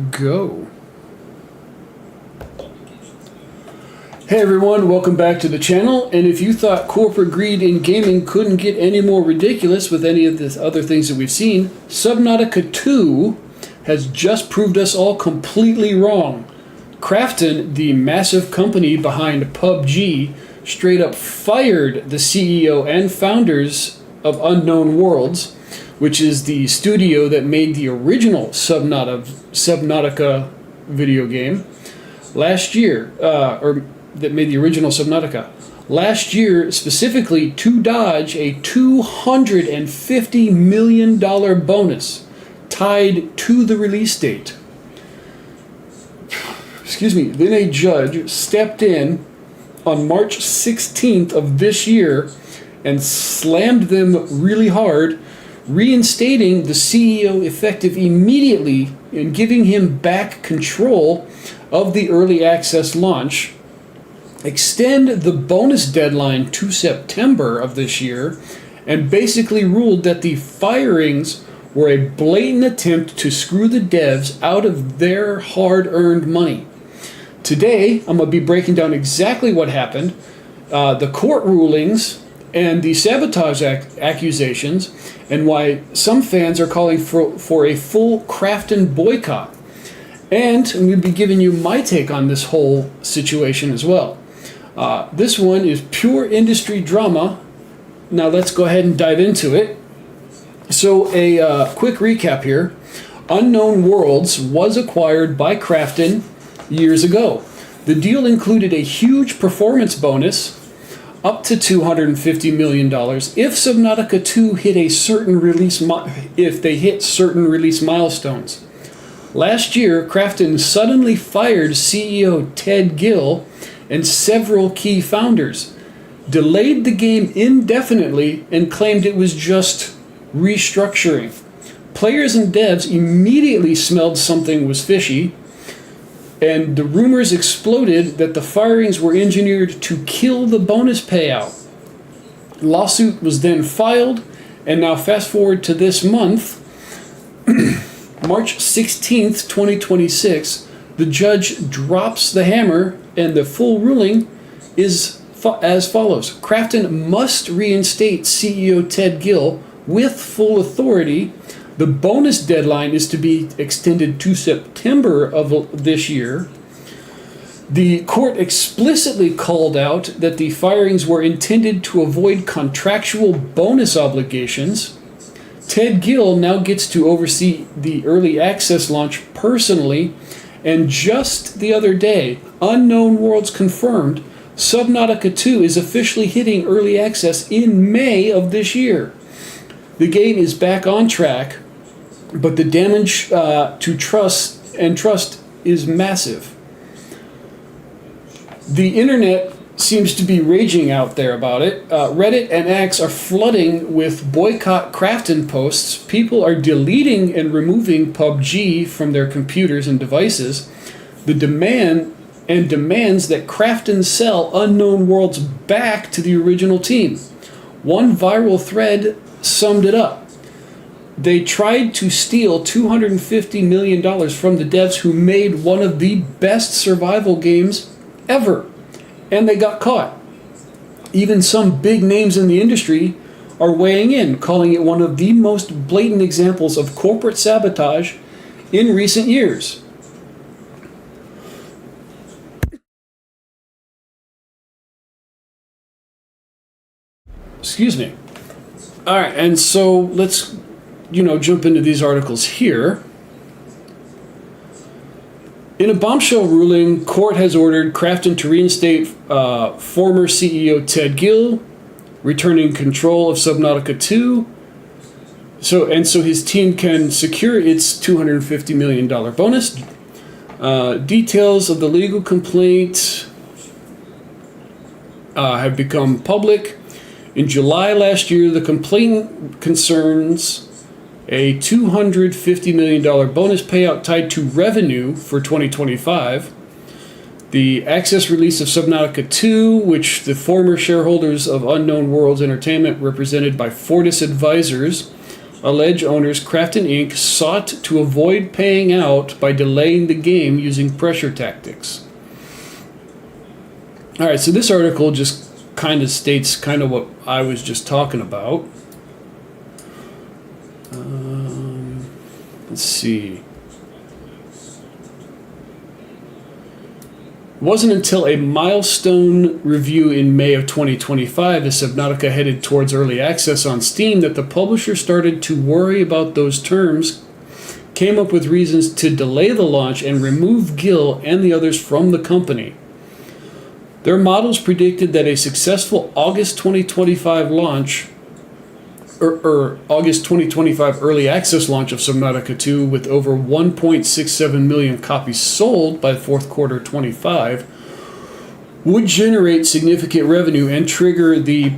go. Hey everyone, welcome back to the channel. And if you thought corporate greed in gaming couldn't get any more ridiculous with any of the other things that we've seen, Subnautica 2 has just proved us all completely wrong. Krafton, the massive company behind PUBG, straight up fired the CEO and founders of Unknown Worlds, which is the studio that made the original Subnautica video game last year, or that made the original Subnautica last year, specifically to dodge a $250 million bonus tied to the release date. Excuse me. Then a judge stepped in on March 16th of this year and slammed them really hard, reinstating the CEO effective immediately and giving him back control of the early access launch, extend the bonus deadline to September of this year, and basically ruled that the firings were a blatant attempt to screw the devs out of their hard-earned money. Today, I'm going to be breaking down exactly what happened, the court rulings, and the sabotage accusations, and why some fans are calling for a full Krafton boycott. And I'm going to be giving you my take on this whole situation as well. This one is pure industry drama. Now let's go ahead and dive into it. So a quick recap here. Unknown Worlds was acquired by Krafton years ago. The deal included a huge performance bonus, up to $250 million, if Subnautica 2 hit a certain release if they hit certain release milestones. Last year, Krafton suddenly fired CEO Ted Gill and several key founders, delayed the game indefinitely, and claimed it was just restructuring. Players and devs immediately smelled something was fishy, and the rumors exploded that the firings were engineered to kill the bonus payout. Lawsuit was then filed, and now fast forward to this month, March 16th, 2026, the judge drops the hammer, and the full ruling is as follows. Krafton must reinstate CEO Ted Gill with full authority. The bonus deadline is to be extended to September of this year. The court explicitly called out that the firings were intended to avoid contractual bonus obligations. Ted Gill now gets to oversee the early access launch personally, and just the other day, Unknown Worlds confirmed Subnautica 2 is officially hitting early access in May of this year. The game is back on track, but the damage to trust is massive. The internet seems to be raging out there about it. Reddit and X are flooding with boycott Krafton posts. People are deleting and removing PUBG from their computers and devices. The demands that Krafton sell Unknown Worlds back to the original team. One viral thread summed it up. They tried to steal $250 million from the devs who made one of the best survival games ever. And they got caught. Even some big names in the industry are weighing in, calling it one of the most blatant examples of corporate sabotage in recent years. Excuse me. All right, and so let's, jump into these articles here. In a bombshell ruling, court has ordered Krafton to reinstate former CEO Ted Gill, returning control of Subnautica 2, so his team can secure its $250 million bonus. Details of the legal complaint have become public. In July last year, the complaint concerns a $250 million bonus payout tied to revenue for 2025. The access release of Subnautica 2, which the former shareholders of Unknown Worlds Entertainment, represented by Fortis Advisors, allege owners Krafton Inc. sought to avoid paying out by delaying the game using pressure tactics. All right, so this article just kind of states kind of what I was just talking about. Let's see. It wasn't until a milestone review in May of 2025 as Subnautica headed towards early access on Steam that the publisher started to worry about those terms, came up with reasons to delay the launch and remove Gill and the others from the company. Their models predicted that a successful August 2025 launch, or August 2025 early access launch of Subnautica 2 with over 1.67 million copies sold by the fourth quarter 25 would generate significant revenue and trigger the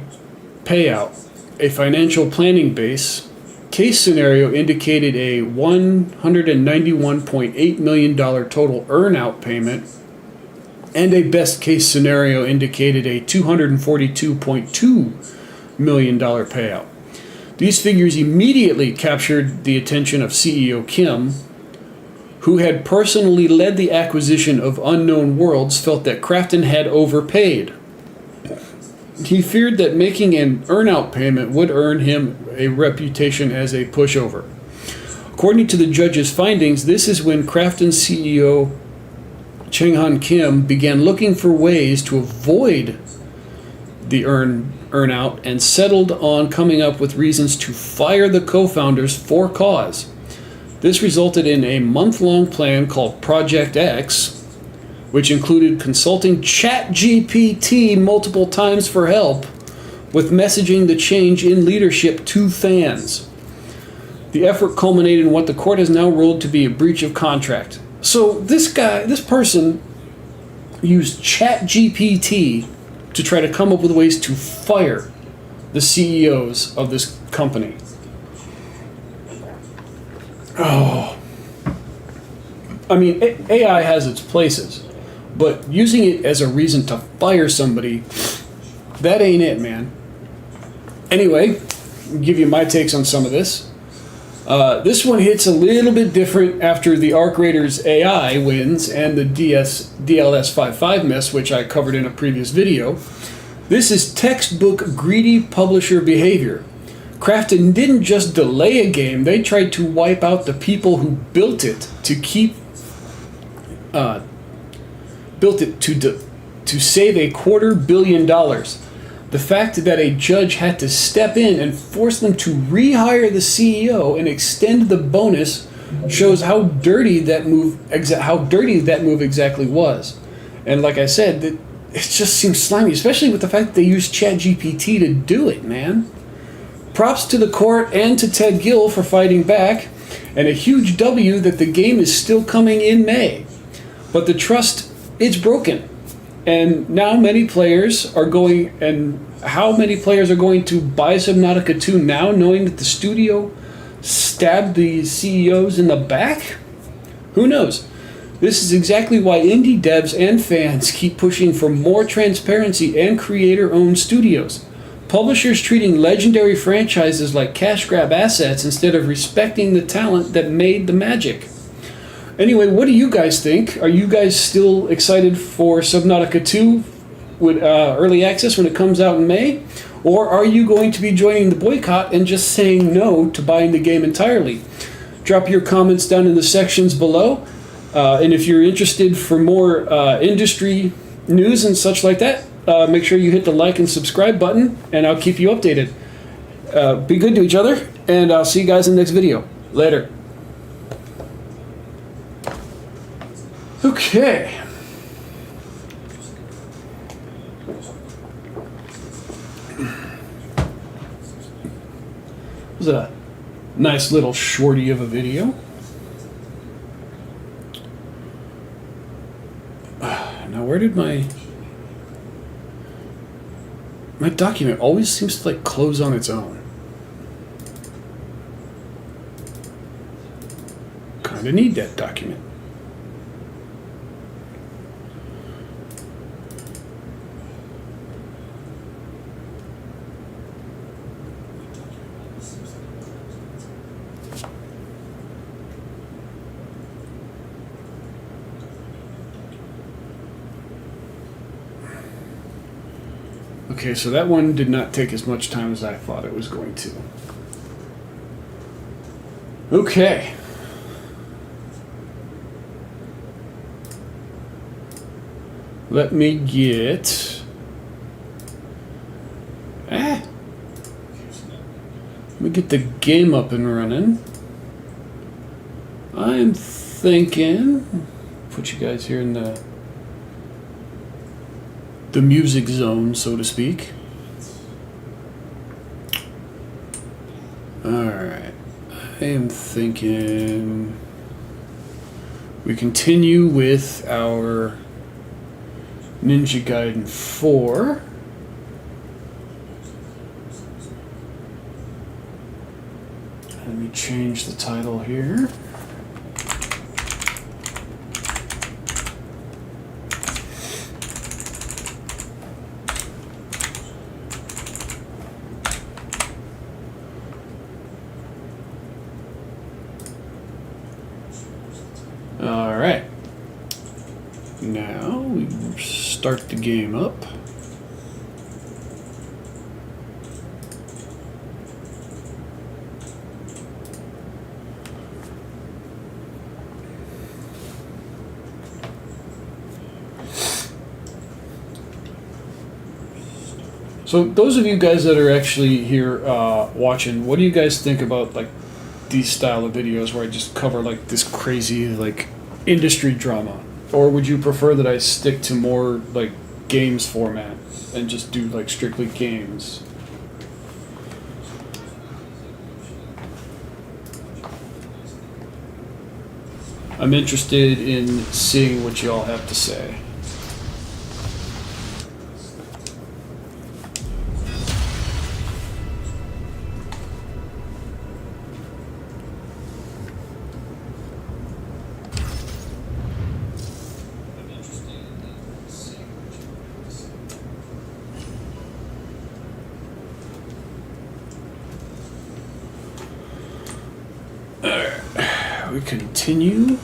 payout. A financial planning base case scenario indicated a $191.8 million total earn-out payment, and a best case scenario indicated a $242.2 million payout. These figures immediately captured the attention of CEO Kim, who had personally led the acquisition of Unknown Worlds, felt that Krafton had overpaid. He feared that making an earn-out payment would earn him a reputation as a pushover. According to the judge's findings, this is when Krafton's CEO Chang-Han Kim began looking for ways to avoid the earn-out and settled on coming up with reasons to fire the co-founders for cause. This resulted in a month-long plan called Project X, which included consulting ChatGPT multiple times for help with messaging the change in leadership to fans. The effort culminated in what the court has now ruled to be a breach of contract. So this person used ChatGPT to try to come up with ways to fire the CEOs of this company. Oh. I mean, AI has its places, but using it as a reason to fire somebody, that ain't it, man. Anyway, I'll give you my takes on some of this. This one hits a little bit different after the Arc Raiders AI wins and the DLS-55 mess, which I covered in a previous video. This is textbook greedy publisher behavior. Krafton didn't just delay a game, they tried to wipe out the people who built it to save $250 million. The fact that a judge had to step in and force them to rehire the CEO and extend the bonus shows how dirty that move exactly was. And like I said, it just seems slimy, especially with the fact that they used ChatGPT to do it, man. Props to the court and to Ted Gill for fighting back, and a huge W that the game is still coming in May. But the trust, it's broken. And now many players are going, and how many players are going to buy Subnautica 2 now, knowing that the studio stabbed the CEOs in the back? Who knows? This is exactly why indie devs and fans keep pushing for more transparency and creator-owned studios. Publishers treating legendary franchises like cash grab assets instead of respecting the talent that made the magic. Anyway, what do you guys think? Are you guys still excited for Subnautica 2 with early access when it comes out in May? Or are you going to be joining the boycott and just saying no to buying the game entirely? Drop your comments down in the sections below. And if you're interested for more industry news and such like that, make sure you hit the like and subscribe button, and I'll keep you updated. Be good to each other, and I'll see you guys in the next video. Later. Okay. It was a nice little shorty of a video. Now, where did my document always seems to like close on its own? Kind of need that document. Okay, so that one did not take as much time as I thought it was going to. Okay. Let me get... Let me get the game up and running. I'm thinking... Put you guys here in the music zone, so to speak. Alright. I am thinking we continue with our Ninja Gaiden 4. Let me change the title here. Alright, now we start the game up. So those of you guys that are actually here watching, what do you guys think about like these style of videos where I just cover like this crazy like industry drama? Or would you prefer that I stick to more like games format and just do like strictly games? I'm interested in seeing what you all have to say. We continue.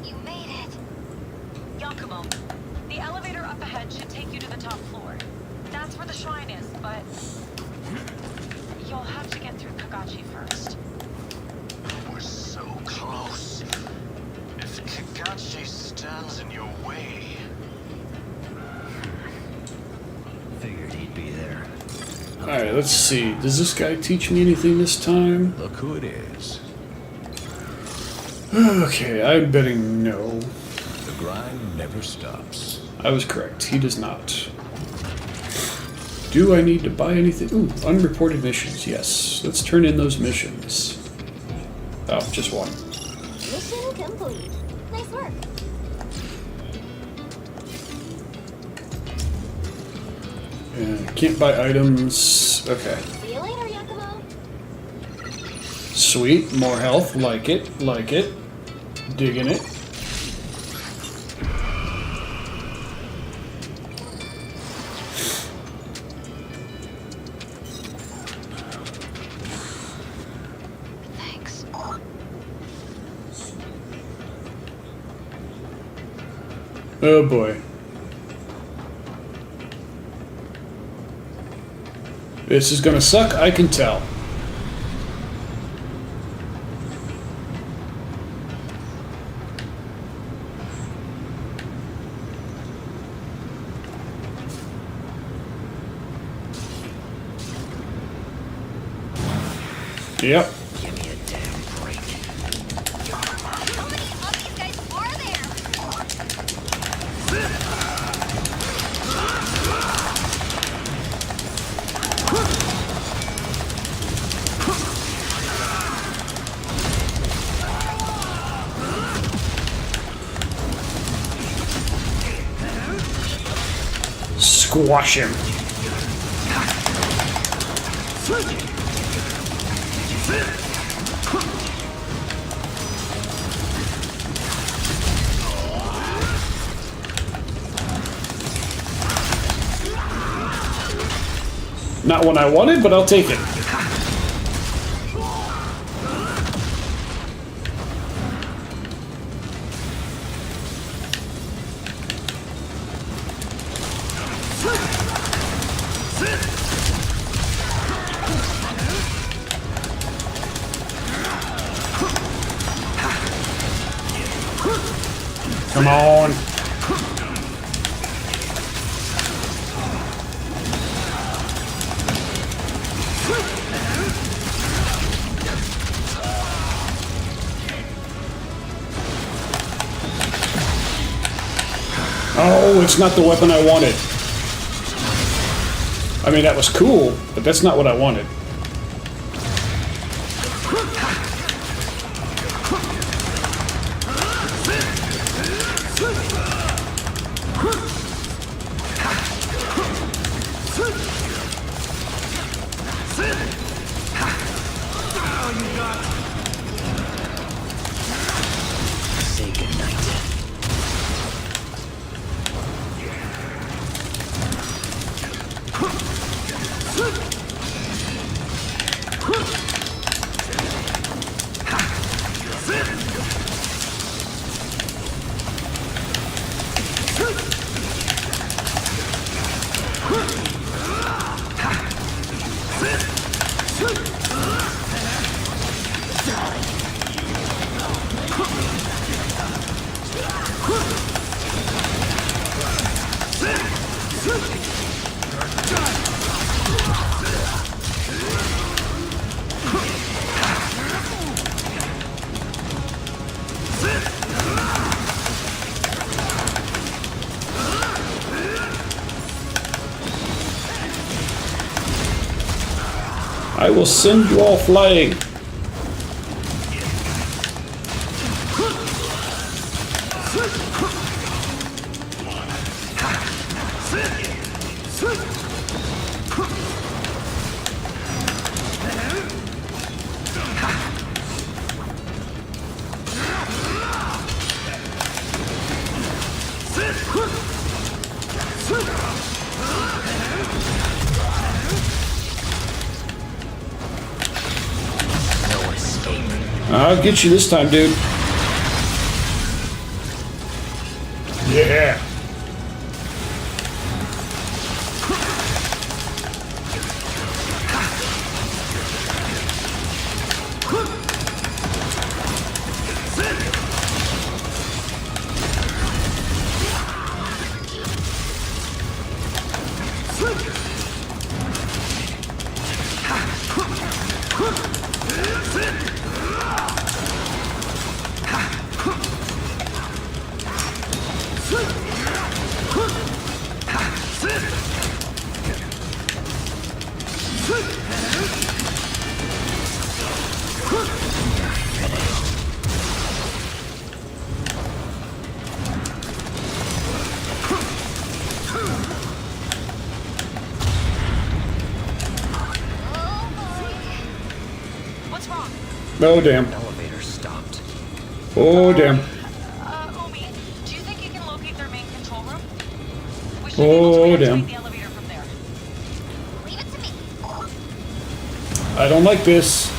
You made it. Yakumo, the elevator up ahead should take you to the top floor. That's where the shrine is, but you'll have to get through Kagachi first. We're so close. If Kagachi stands in your way... Figured he'd be there. Alright, let's see. Does this guy teach me anything this time? Look who it is. Okay, I'm betting no. The grind never stops. I was correct. He does not. Do I need to buy anything? Ooh, unreported missions. Yes. Let's turn in those missions. Oh, just one. Mission complete. Nice work. Can't buy items. Okay. See you later, Yakumo. Sweet, more health. Like it, like it. Digging it. Thanks. Oh boy. This is gonna suck, I can tell. Yep. Give me a damn break. How many of these guys are there? Squash him. Not one I wanted, but I'll take it. Come on. Oh, it's not the weapon I wanted. I mean, that was cool, but that's not what I wanted. Say goodnight. I will send you all flying. No escape. I'll get you this time, dude. Yeah. What's wrong? Oh, damn. Elevator stopped. Oh, damn. Umi, do you think you can locate their main control room? We should be Oh, able to damn. reactivate the elevator from there. Leave it to me. I don't like this.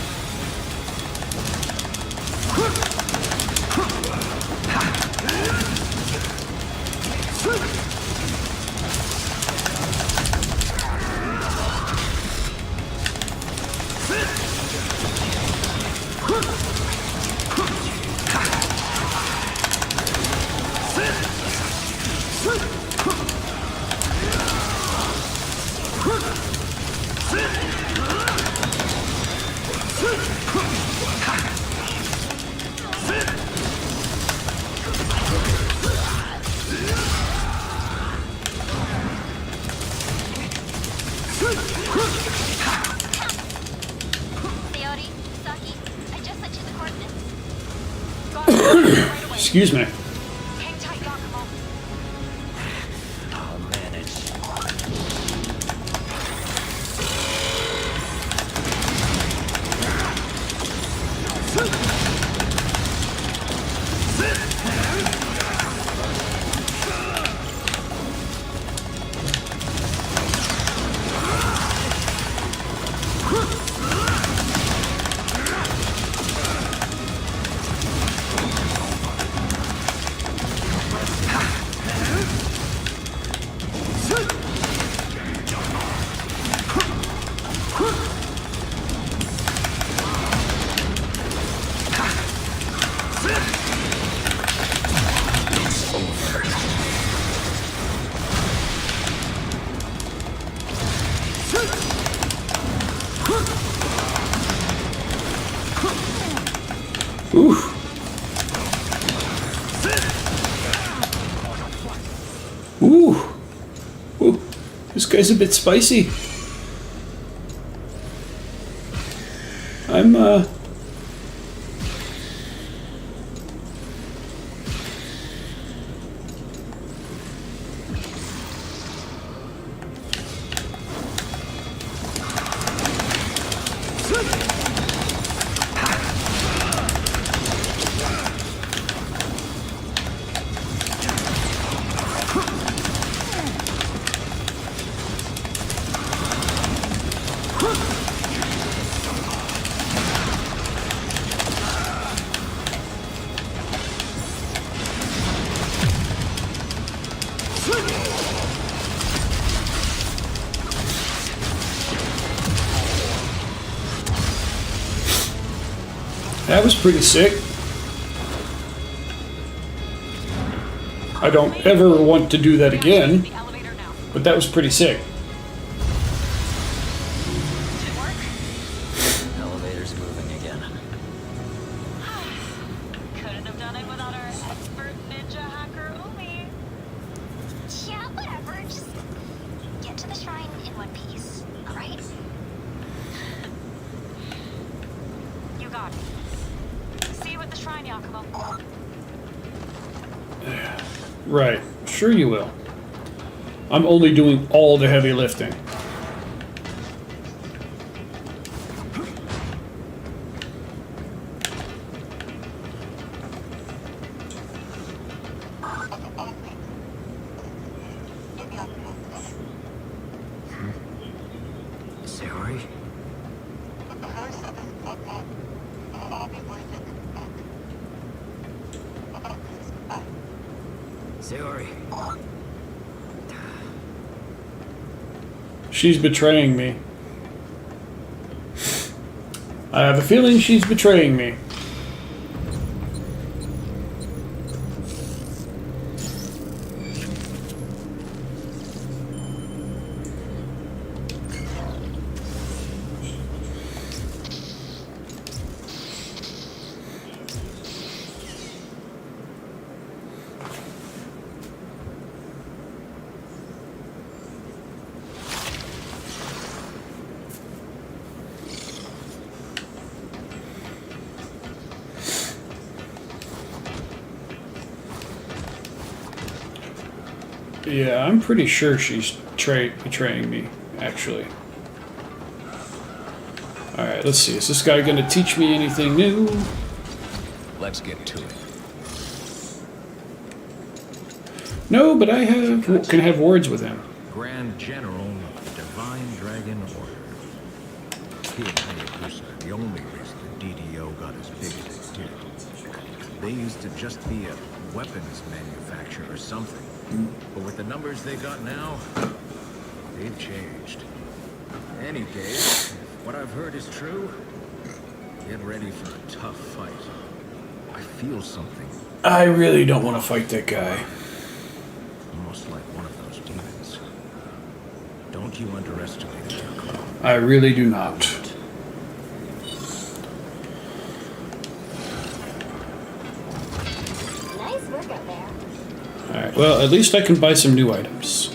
Theori, Saki, I just sent you the coordinates. Got it. Right away. Excuse me. Hang tight, Yakumo. I'll manage. Ooh. Ooh. Ooh. This guy's a bit spicy. I'm, that was pretty sick. I don't ever want to do that again, The elevator now. but that was pretty sick. Did it work? Elevator's moving again. Couldn't have done it without our expert ninja hacker, Umi. Yeah, whatever. Just get to the shrine in one piece, alright? You got it. See you at the shrine, Yakumo. Right. Sure you will. I'm only doing all the heavy lifting. Sayori? Sayori. She's betraying me. I have a feeling she's betraying me. Yeah, I'm pretty sure she's betraying me, actually. Alright, Alright, let's see. Is this guy going to teach me anything new? Let's get to it. No, but I can have words with him. Grand General of the Divine Dragon Order. He and Hayabusa are the only reason the DDO got as big as it did. They used to just be a weapons manufacturer or something. But with the numbers they got now, they've changed. Any case, if what I've heard is true, get ready for a tough fight. I feel something, I really don't want to fight that guy. almost like one of those demons. Don't you underestimate it, Yakumo. I really do not. Nice work out there. Alright, well, at least I can buy some new items.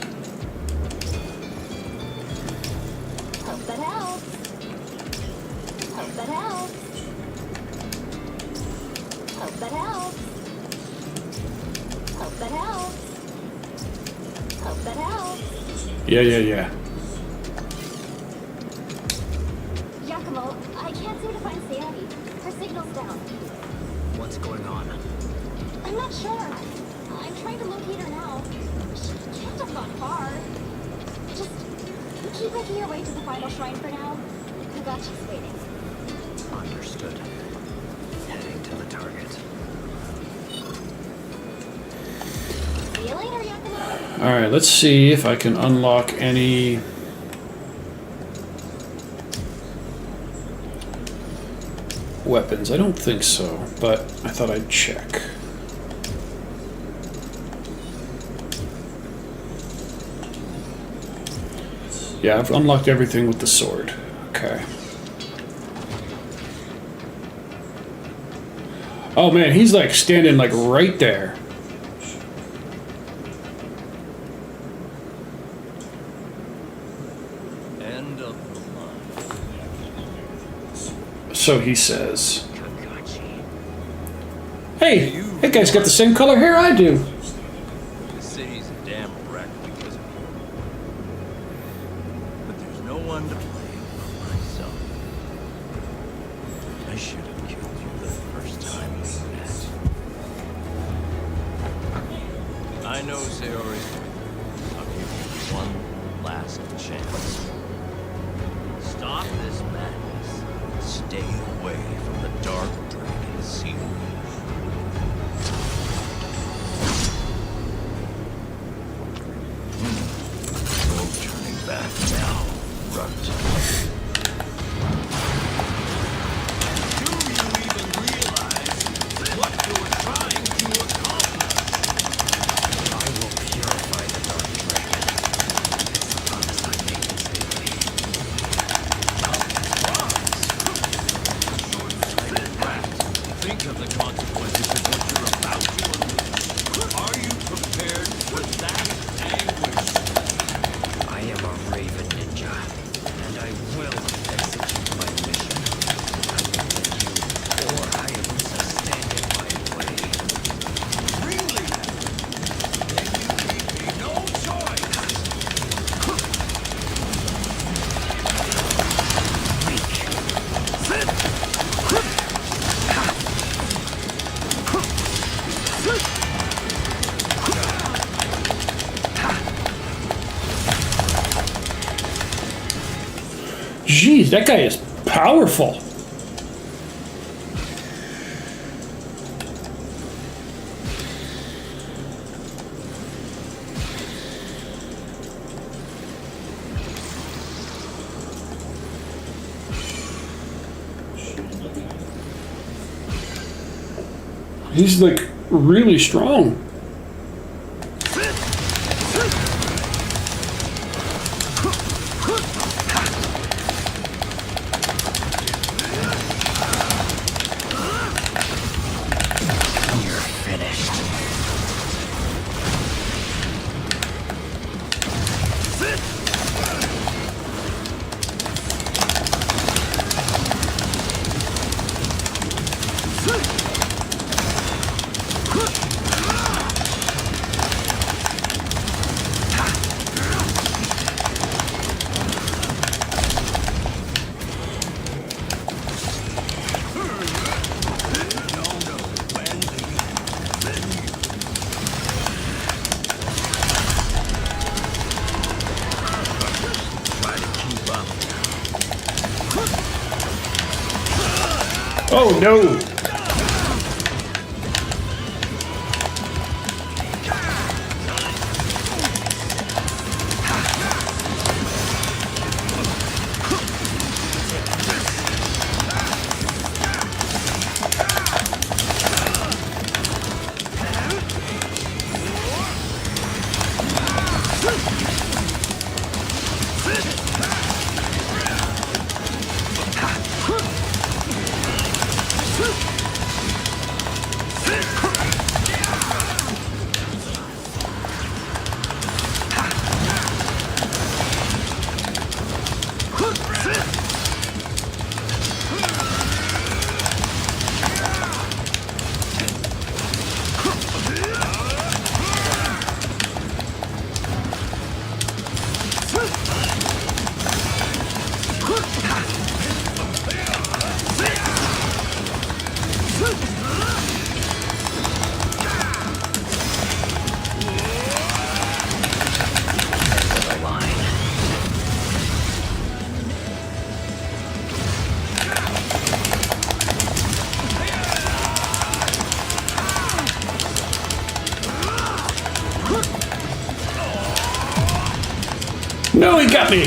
Hope that helps. Hope that helps. Hope that helps. Hope that helps. Hope that helps. Yeah. Yakumo, I can't seem to find Sandy. Her signal's down. What's going on? I'm not sure. I'm trying to locate her now. She can't have gone far. Just keep making your way to the final shrine for now. Kagachi's waiting. Understood. Heading to the target. See you later, Yakumo. Alright, let's see if I can unlock any... weapons. I don't think so, but I thought I'd check. Yeah, I've unlocked everything with the sword. Okay. Oh man, he's like standing like right there. End of the line. So he says. Kakashi. Hey, that guy's got the same color hair I do. The city's a damn wreck because of you. But there's no one to blame but myself. I should have killed you the first time we met. I know, Sayori. I'll give you one last chance. Stop this madness. Stay away from the Dark Dragon Seal. No turning back now, Runt. Do you even realize what you're trying to accomplish? I will purify the Dark Dragon. It's the promise I made in Stately. Think of the consequences of what you're about to unleash. Are you prepared for that anguish? I am a Raven Ninja, and I will execute my mission. I will let you or Hayabusa stand in my way. Really? Then you leave me no choice. Jeez, that guy is powerful. He's like really strong. You're finished. Oh no! No, he got me!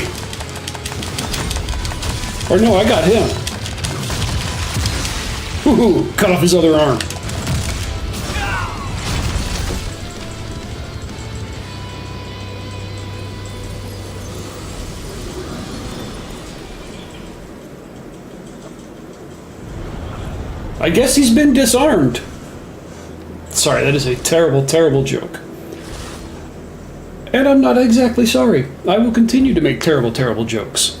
Or no, I got him. Woohoo! Cut off his other arm. I guess he's been disarmed. Sorry, that is a terrible, terrible joke. And I'm not exactly sorry. I will continue to make terrible, terrible jokes.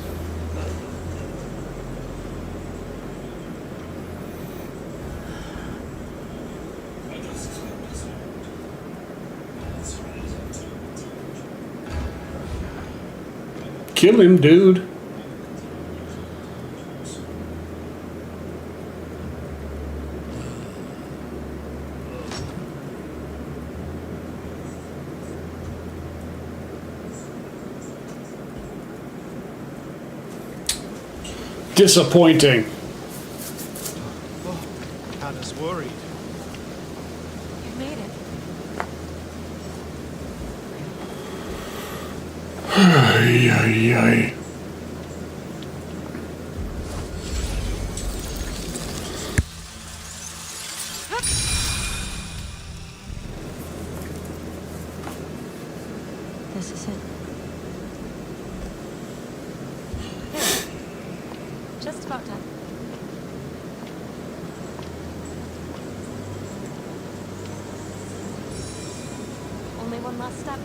Kill him, dude. Disappointing. Had us worried. You made it. Ay, ay, ay. This is it. Just about done. Only one last step.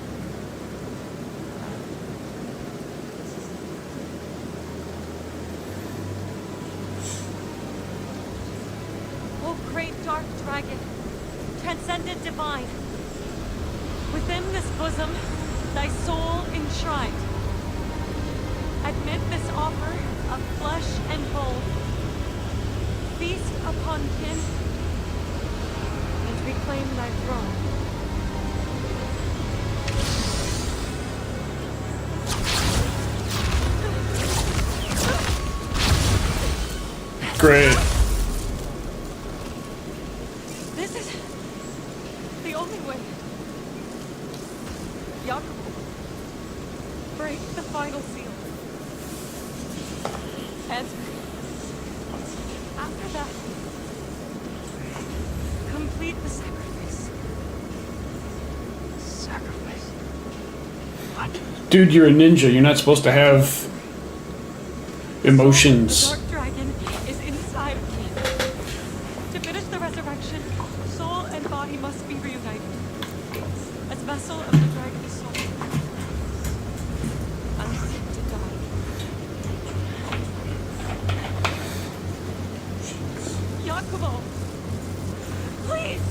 O great dark dragon, transcendent divine, within this bosom, thy soul enshrined. Admit this offer of flesh and bone. Feast upon kin and reclaim thy throne. Great. This is the only way. Jakob, break the final seal. And after that, complete the sacrifice. Sacrifice. What? Dude, you're a ninja. You're not supposed to have emotions. The dark dragon is inside of me. To finish the resurrection, soul and body must be reunited. As vessel of the dragon's soul, I seek to die. Yakubo! Please!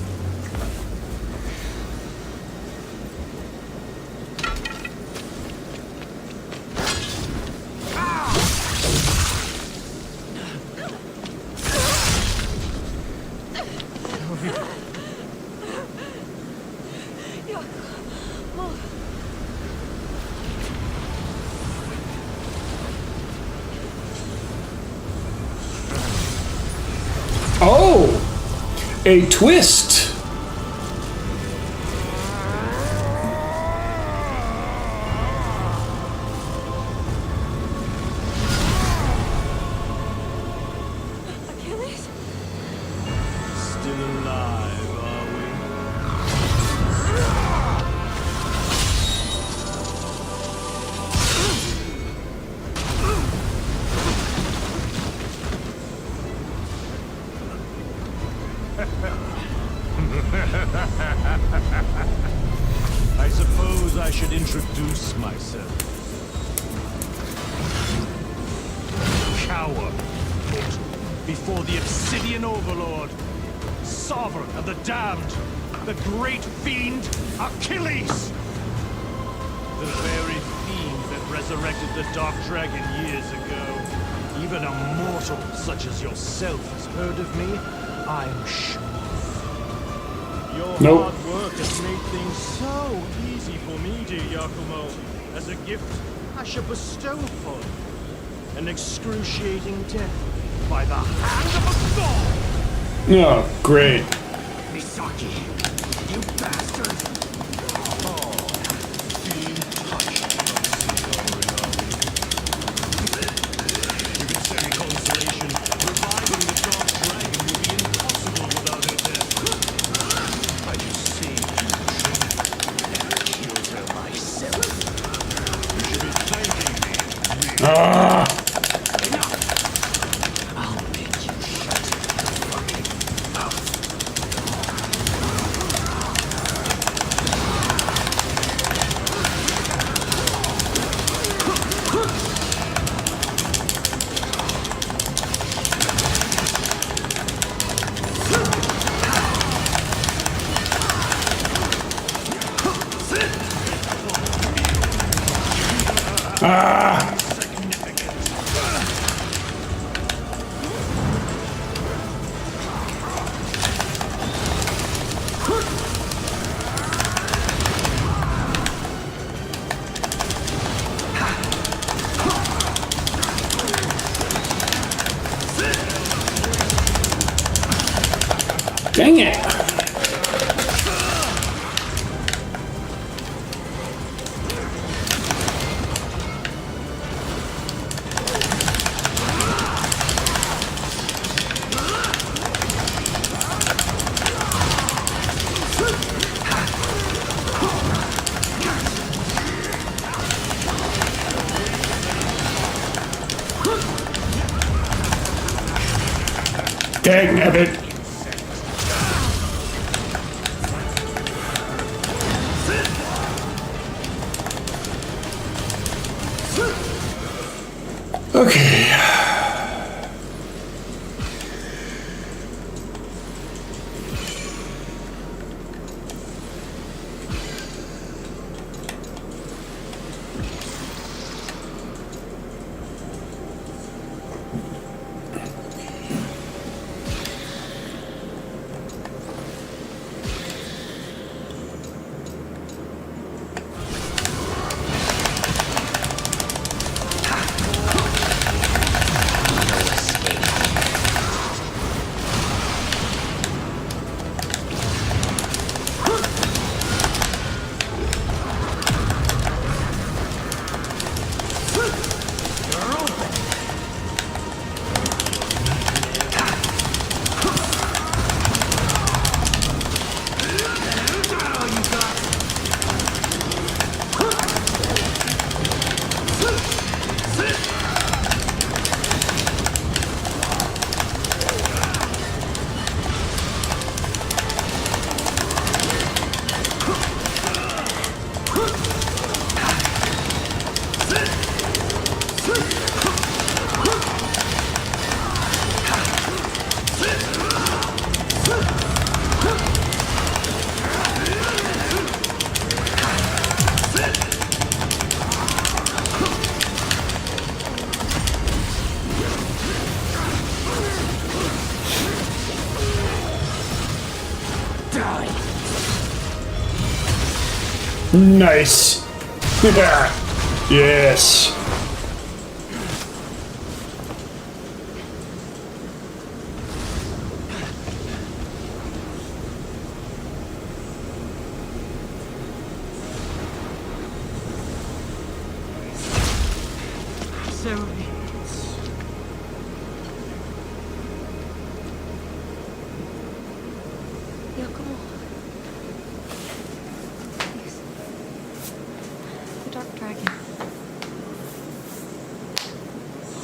a twist. Achilles? Still alive, are we? I suppose I should introduce myself. Cower, mortal, before the Obsidian Overlord, Sovereign of the Damned, the great fiend Achilles! The very fiend that resurrected the Dark Dragon years ago. Even a mortal such as yourself has heard of me, I'm sure. Your Nope. hard work has made things so easy for me, dear Yakumo. As a gift, I shall bestow upon you an excruciating death by the hand of a god! Oh, great. Misaki, you bastard! Oh, being touched, you can send me consolation. Reviving the Dark Dragon will be impossible without her death. I just saved you and killed her myself. You should be thanking me. Ah! I'll make you shut your fucking mouth. Ah! Dang it! Dang it! Okay. Nice. Yes. Saori. Yakumo. Please. The Dark Dragon.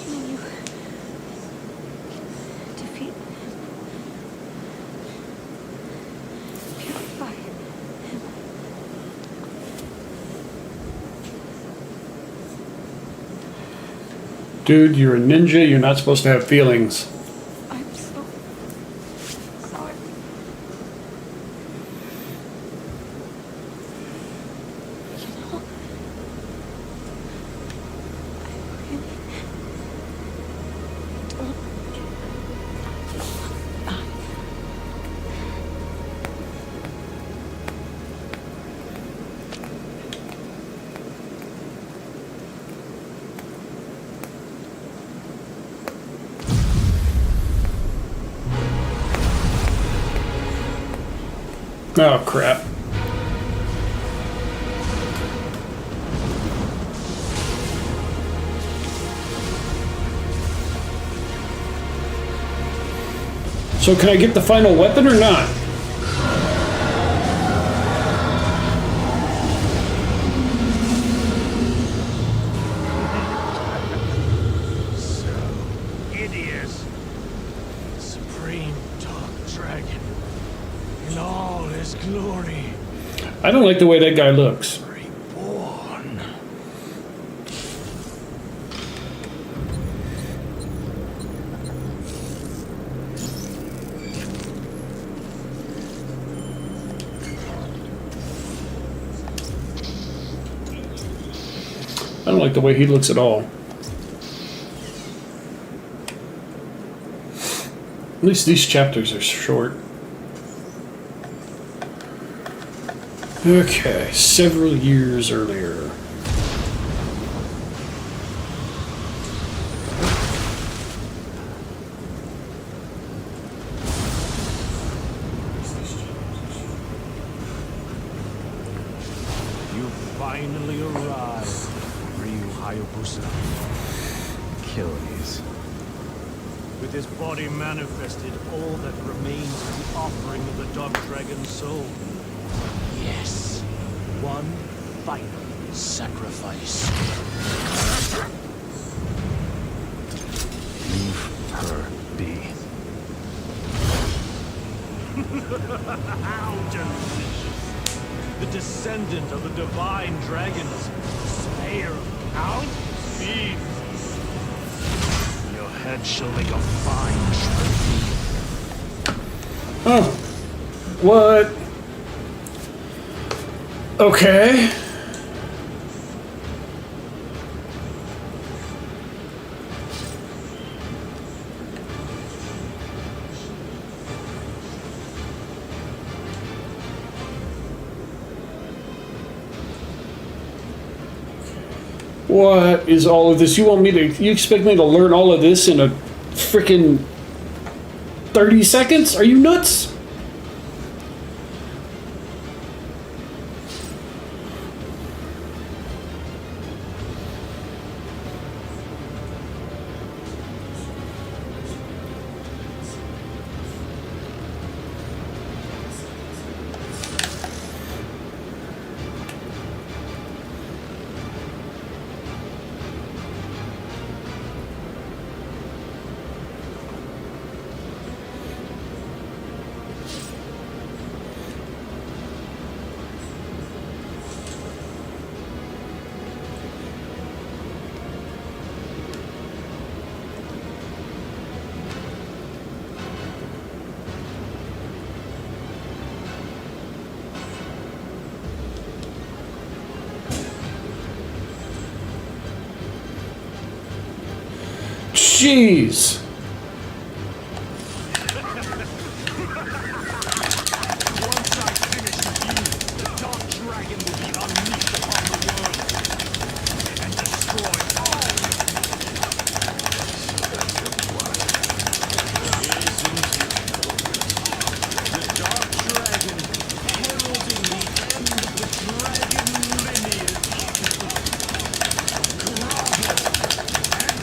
Only you defeat him. Purify him. Dude, you're a ninja. You're not supposed to have feelings. I'm so sorry. You know, I really don't Oh, crap. So can I get the final weapon or not? So, it is the supreme dark dragon in all his glory. I don't like the way that guy looks. Reborn. I don't like the way he looks at all. At least these chapters are short. Okay, several years earlier. You finally arrived, Ryu Hayabusa. Achilles. With his body manifested, all that remains is the offering of the Dark Dragon's soul. Yes, one final sacrifice. Leave her be. How delicious! The descendant of the divine dragons, slayer of countless beasts. Your head shall make a fine trophy. Oh. What? Okay. What is all of this? You expect me to learn all of this in a freaking 30 seconds? Are you nuts? Jeez. Once I finish with you, the Dark Dragon will be unleashed upon the world and destroy all. The Dark Dragon heralding the end of the dragon lineage. Grovel and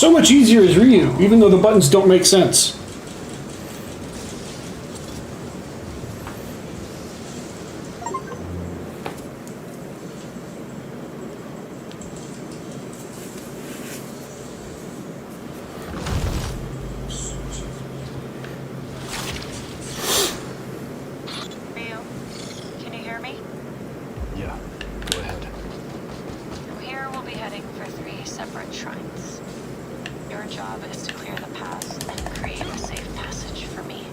So much easier as Ryu, even though the buttons don't make sense. Ryu, can you hear me? Yeah, go ahead. From here, we'll be heading for 3 separate shrines. Your job is to clear the path and create a safe passage for me.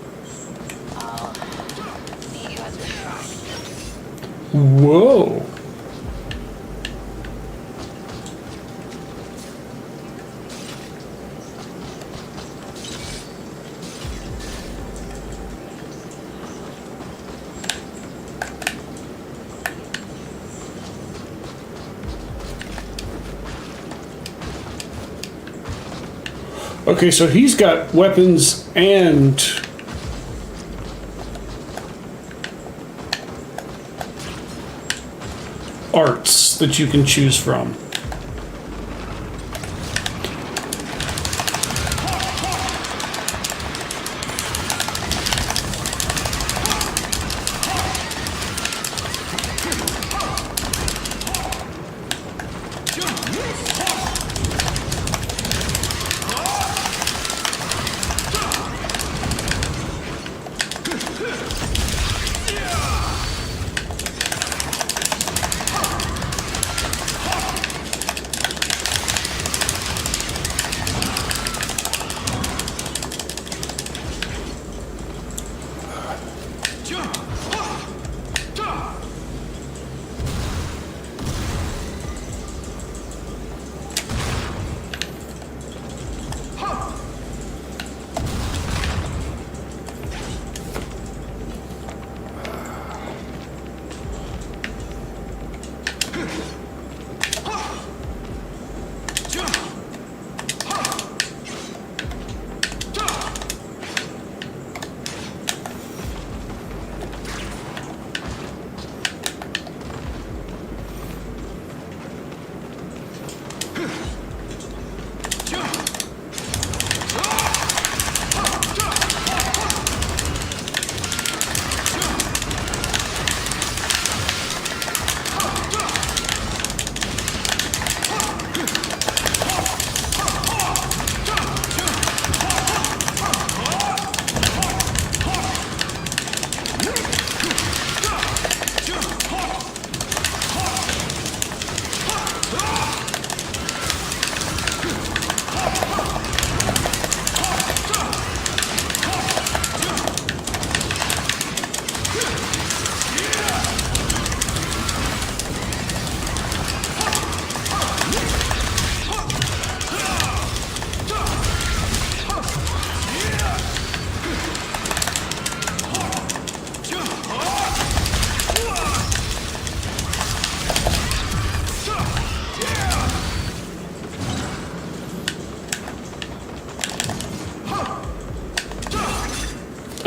I'll meet you at the shrine. Whoa. Okay, so he's got weapons and arts that you can choose from.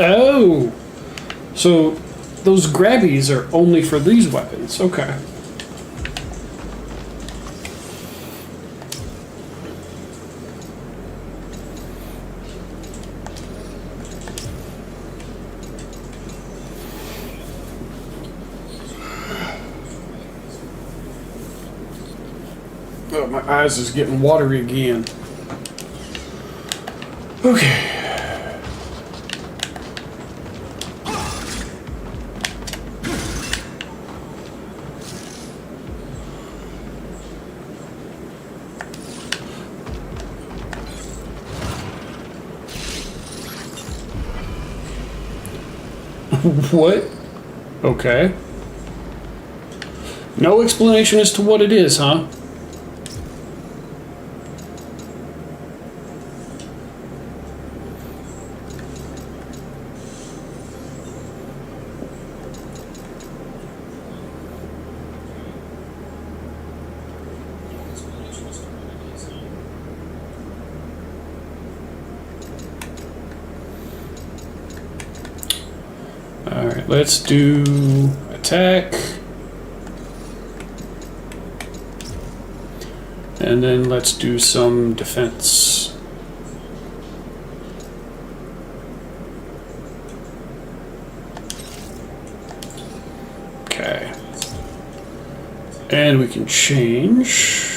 Oh, so those grabbies are only for these weapons. Okay. Oh, my eyes is getting watery again. Okay. What? Okay. No explanation as to what it is, huh? Alright, let's do attack. And then let's do some defense. Okay. And we can change.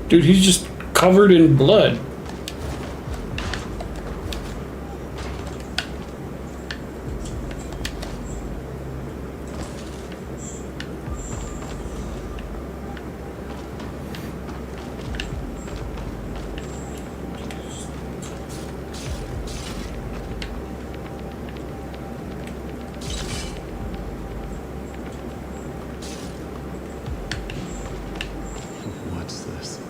Dude, he's just covered in blood. What's this?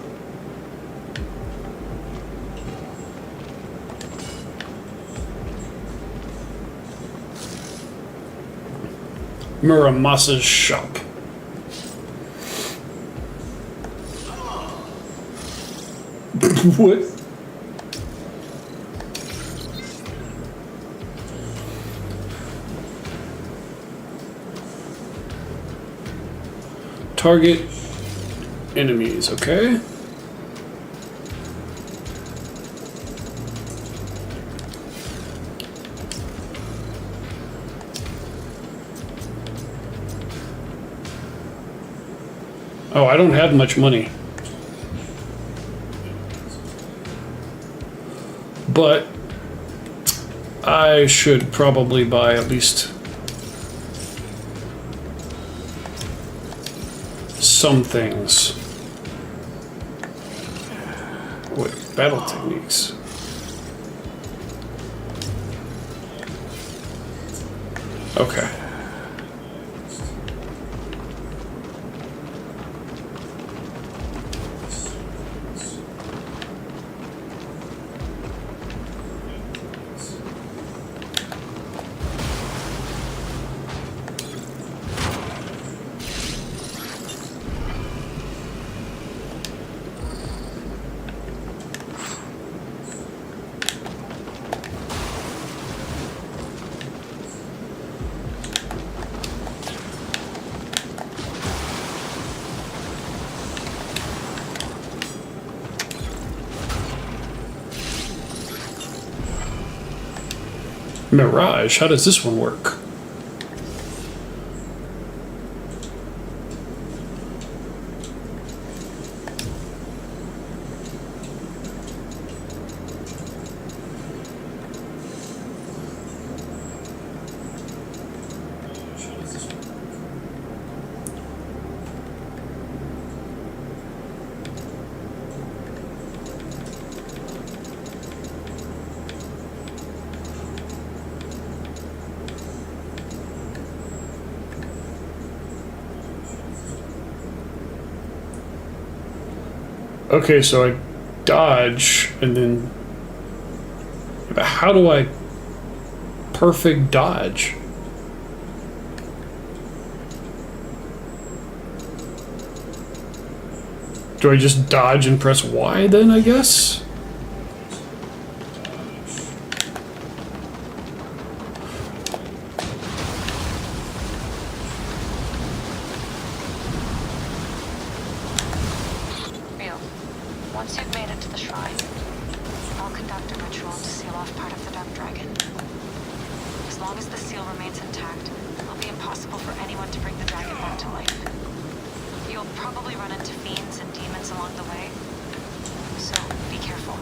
Muramasa's shop. What? Target enemies, okay? Oh, I don't have much money. But I should probably buy at least some things. Wait, battle techniques. Okay. Mirage, how does this one work? Okay, so I dodge and then how do I perfect dodge? Do I just dodge and press Y then, I guess? Real. Once you've made it to the shrine, I'll conduct a ritual to seal off part of the Dark Dragon. As long as the seal remains intact, it'll be impossible for anyone to bring the dragon back to life. You'll probably run into fiends and demons along the way, so be careful.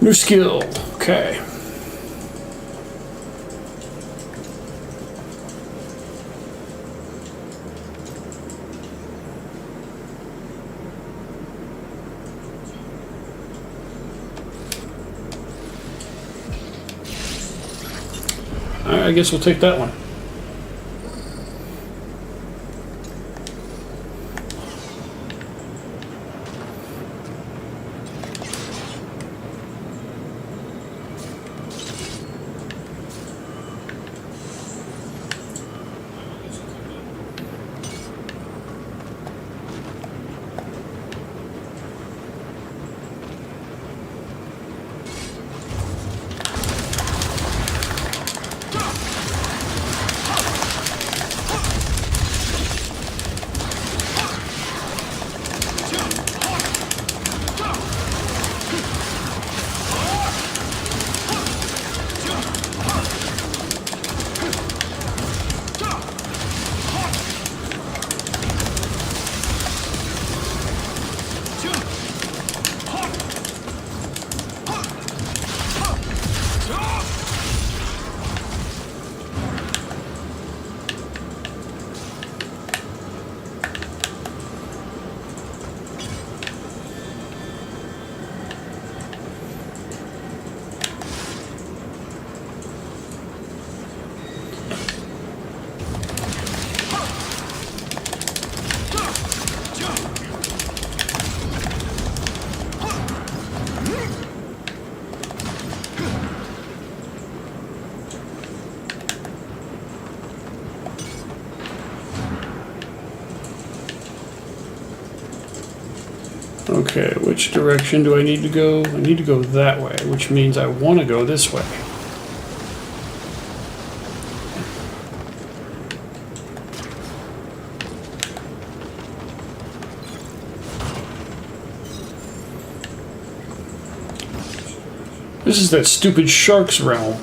New skill. Okay. Alright, I guess we'll take that one. Okay, which direction do I need to go? I need to go that way, which means I want to go this way. This is that stupid shark's realm.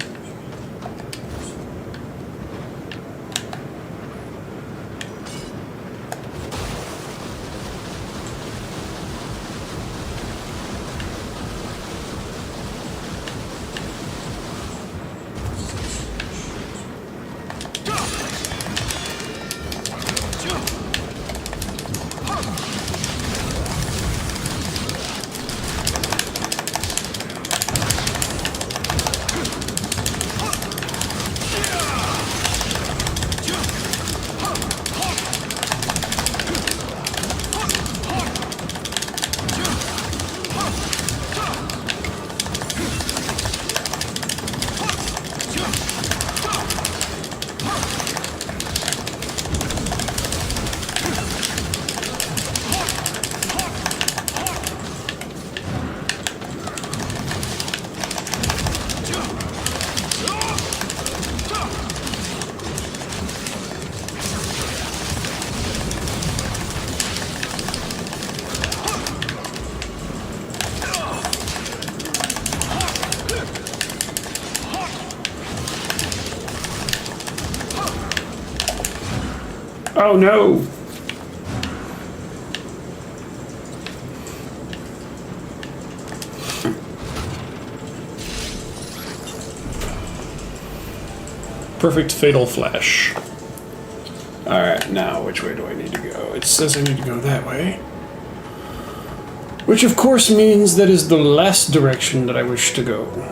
Oh no! Perfect fatal flash. Alright, now which way do I need to go? It says I need to go that way. Which of course means that is the last direction that I wish to go.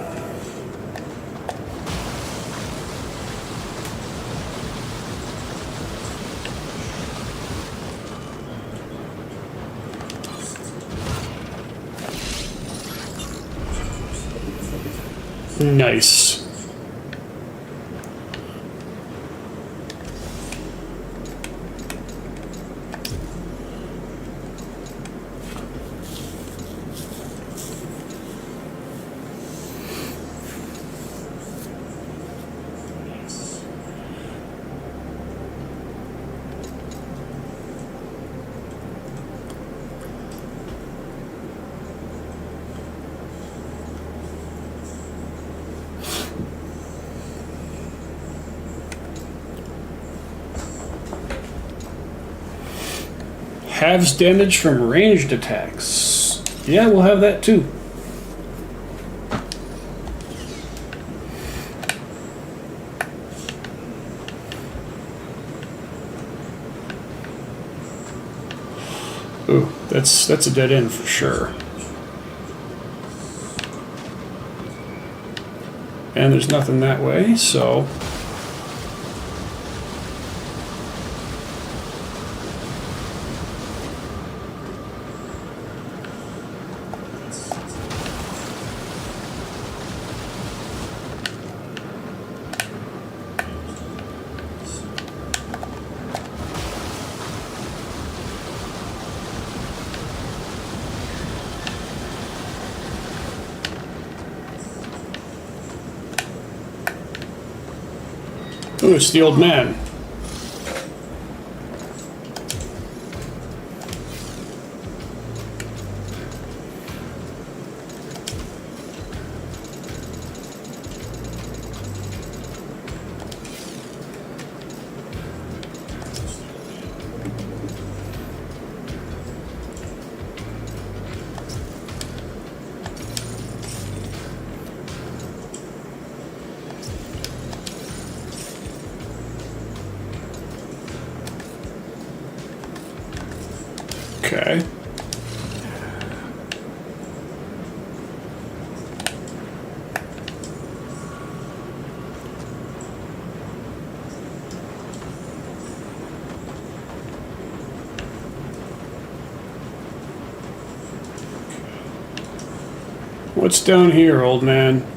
Nice. Halves damage from ranged attacks. Yeah, we'll have that too. Ooh, that's a dead end for sure. And there's nothing that way, so... Ooh, it's the old man. Okay. What's down here, old man?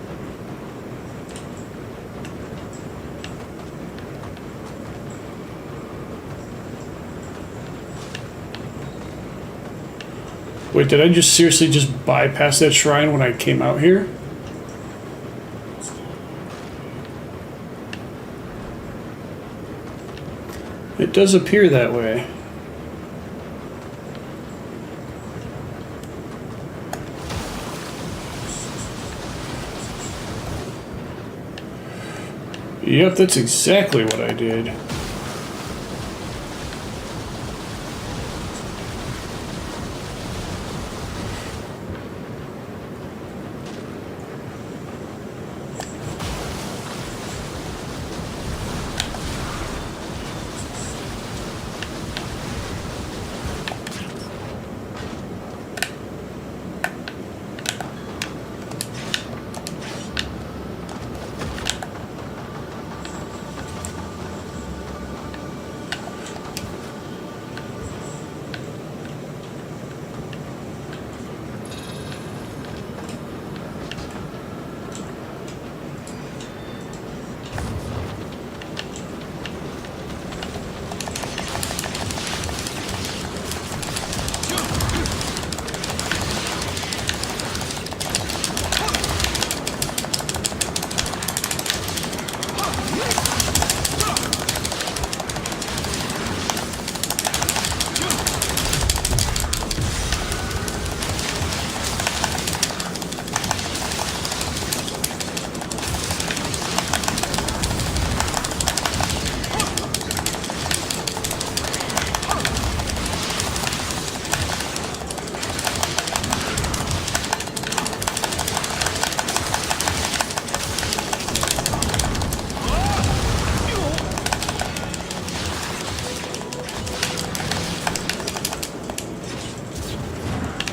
Wait, did I just seriously just bypass that shrine when I came out here? It does appear that way. Yep, that's exactly what I did.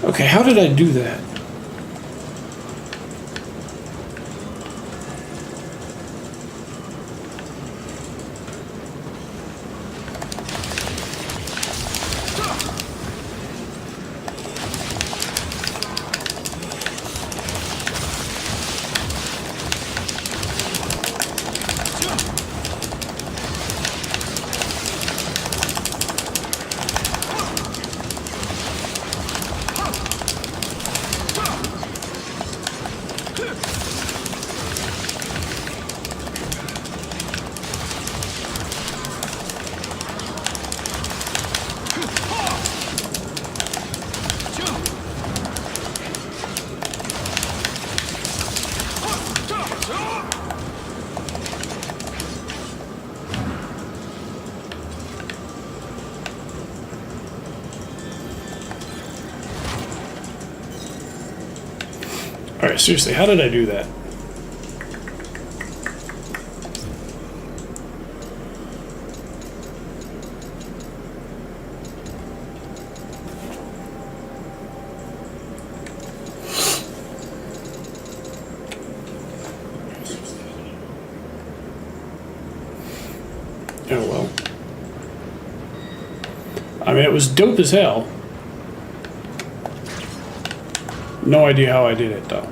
Okay, how did I do that? Alright, seriously, how did I do that? Oh well. I mean, it was dope as hell. No idea how I did it, though.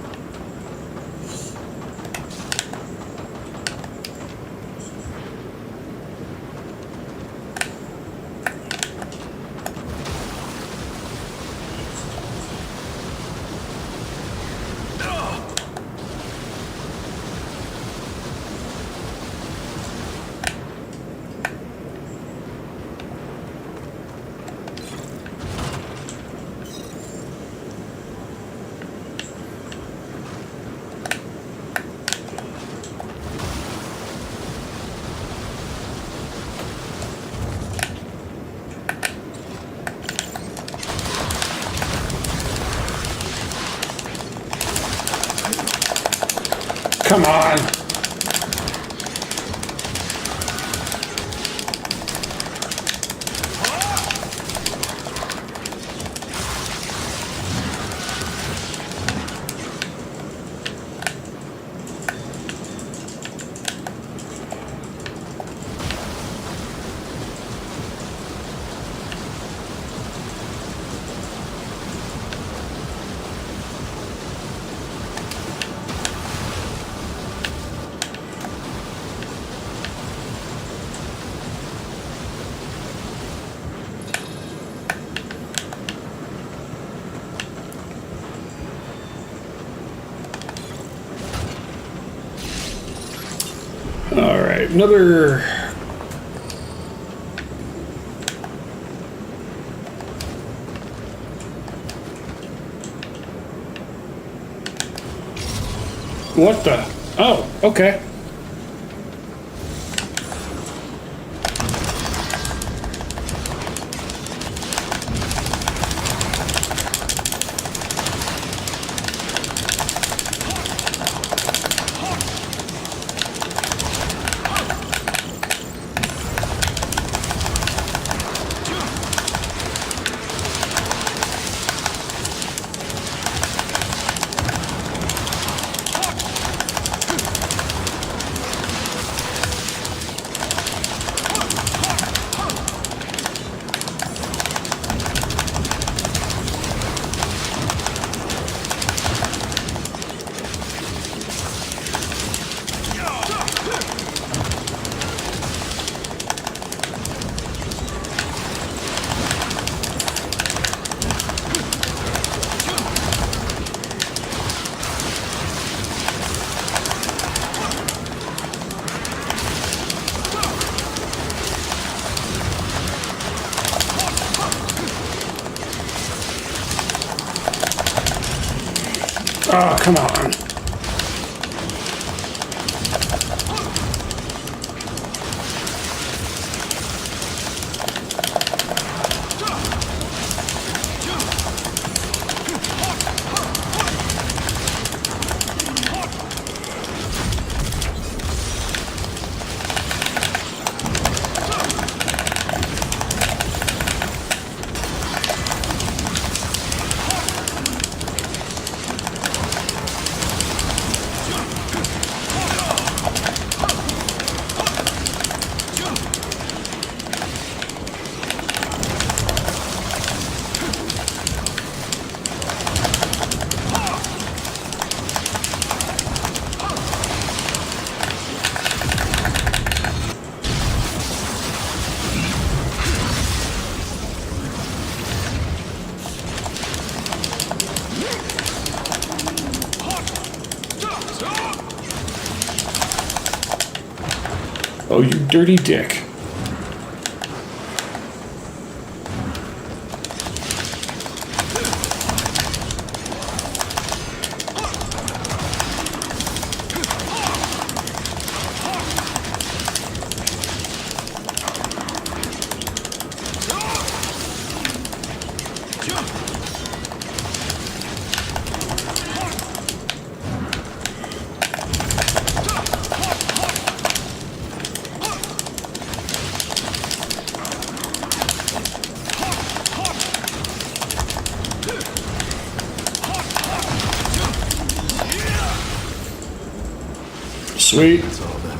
Come on. Alright, another... What the? Oh, okay. Oh, come on. Oh, you dirty dick. Sweet. That's all then.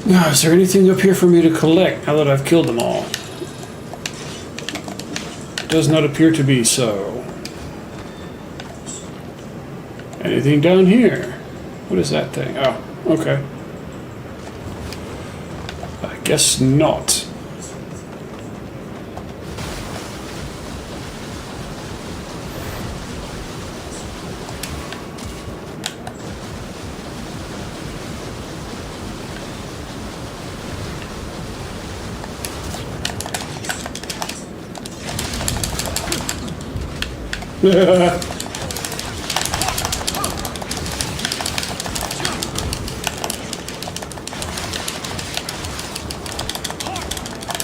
Now, is there anything up here for me to collect now that I've killed them all? Does not appear to be so. Anything down here? What is that thing? Oh, okay. I guess not.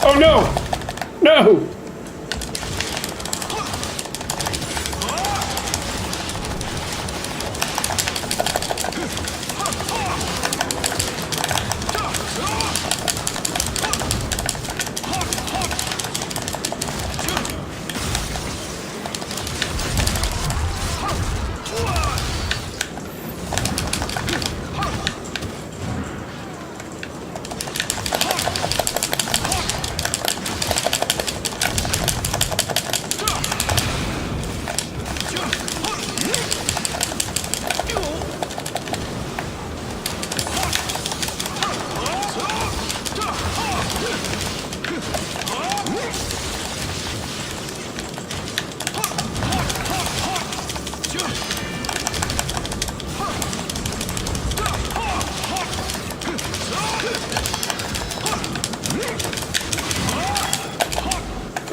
Oh no! No!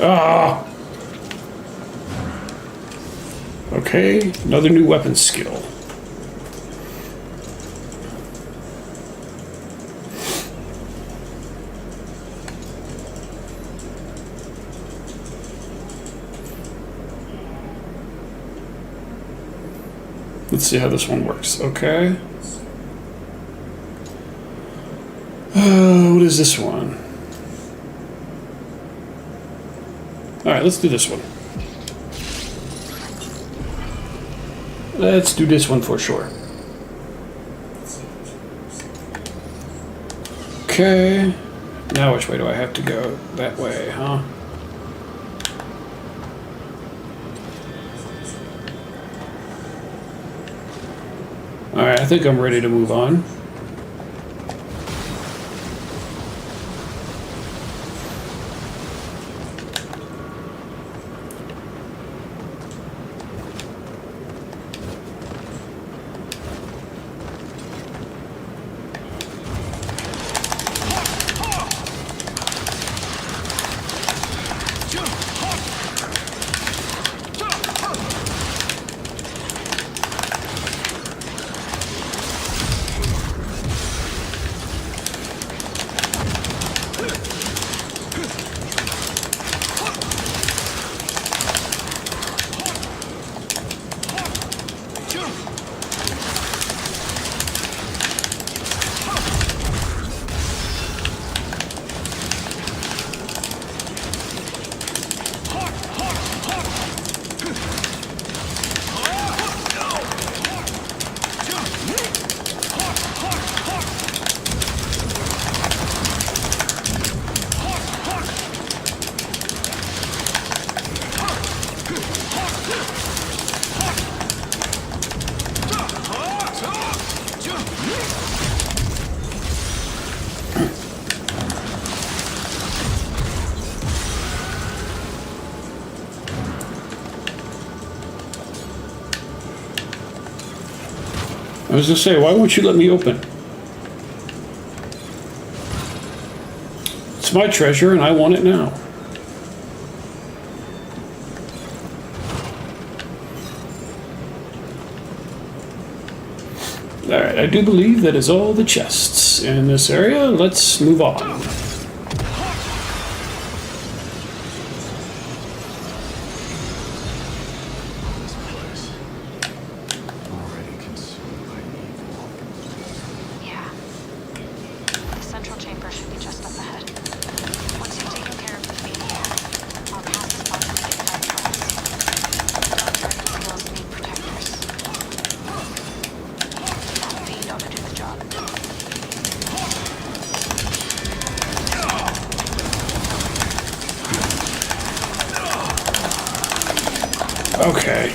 Ah! Okay, another new weapon skill. Let's see how this one works. Okay. What is this one? All right, let's do this one. Let's do this one for sure. Okay. Now which way do I have to go? That way, huh? All right, I think I'm ready to move on. I was gonna say, why won't you let me open? It's my treasure and I want it now. Alright, I do believe that is all the chests in this area. Let's move on. This place. Already consumed by evil. Yeah. The central chamber should be just up ahead. Once you've taken care of the feed here, I'll pass this box to the inside trust. Okay.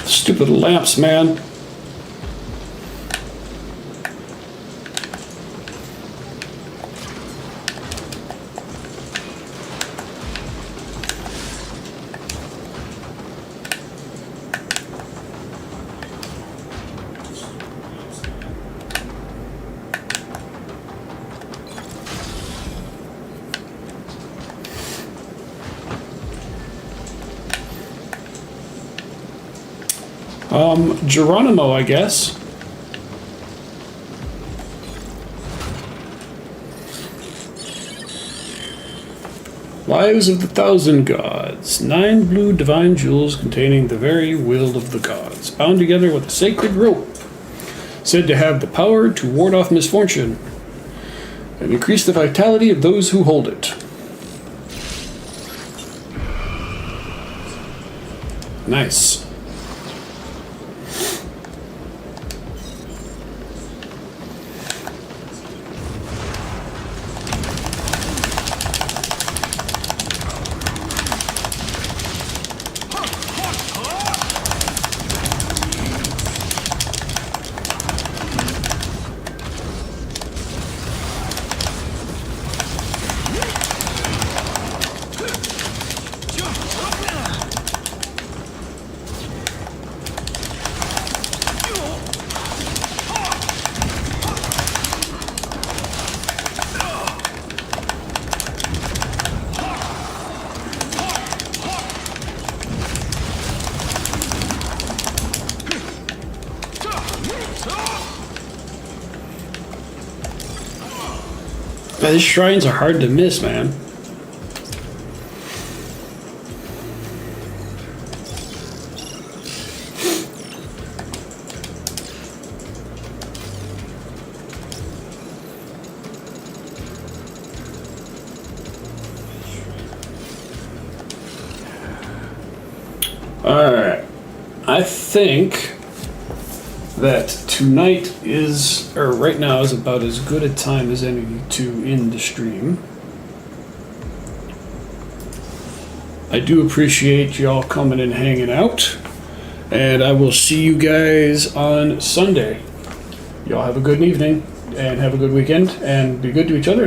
Stupid lamps, man. Geronimo, I guess. Lives of the Thousand Gods. 9 blue divine jewels containing the very will of the gods, bound together with a sacred rope, said to have the power to ward off misfortune and increase the vitality of those who hold it. Nice. These shrines are hard to miss, man. Alright. I think that tonight is, or right now is about as good a time as any to end the stream. I do appreciate y'all coming and hanging out, and I will see you guys on Sunday. Y'all have a good evening and have a good weekend and be good to each other.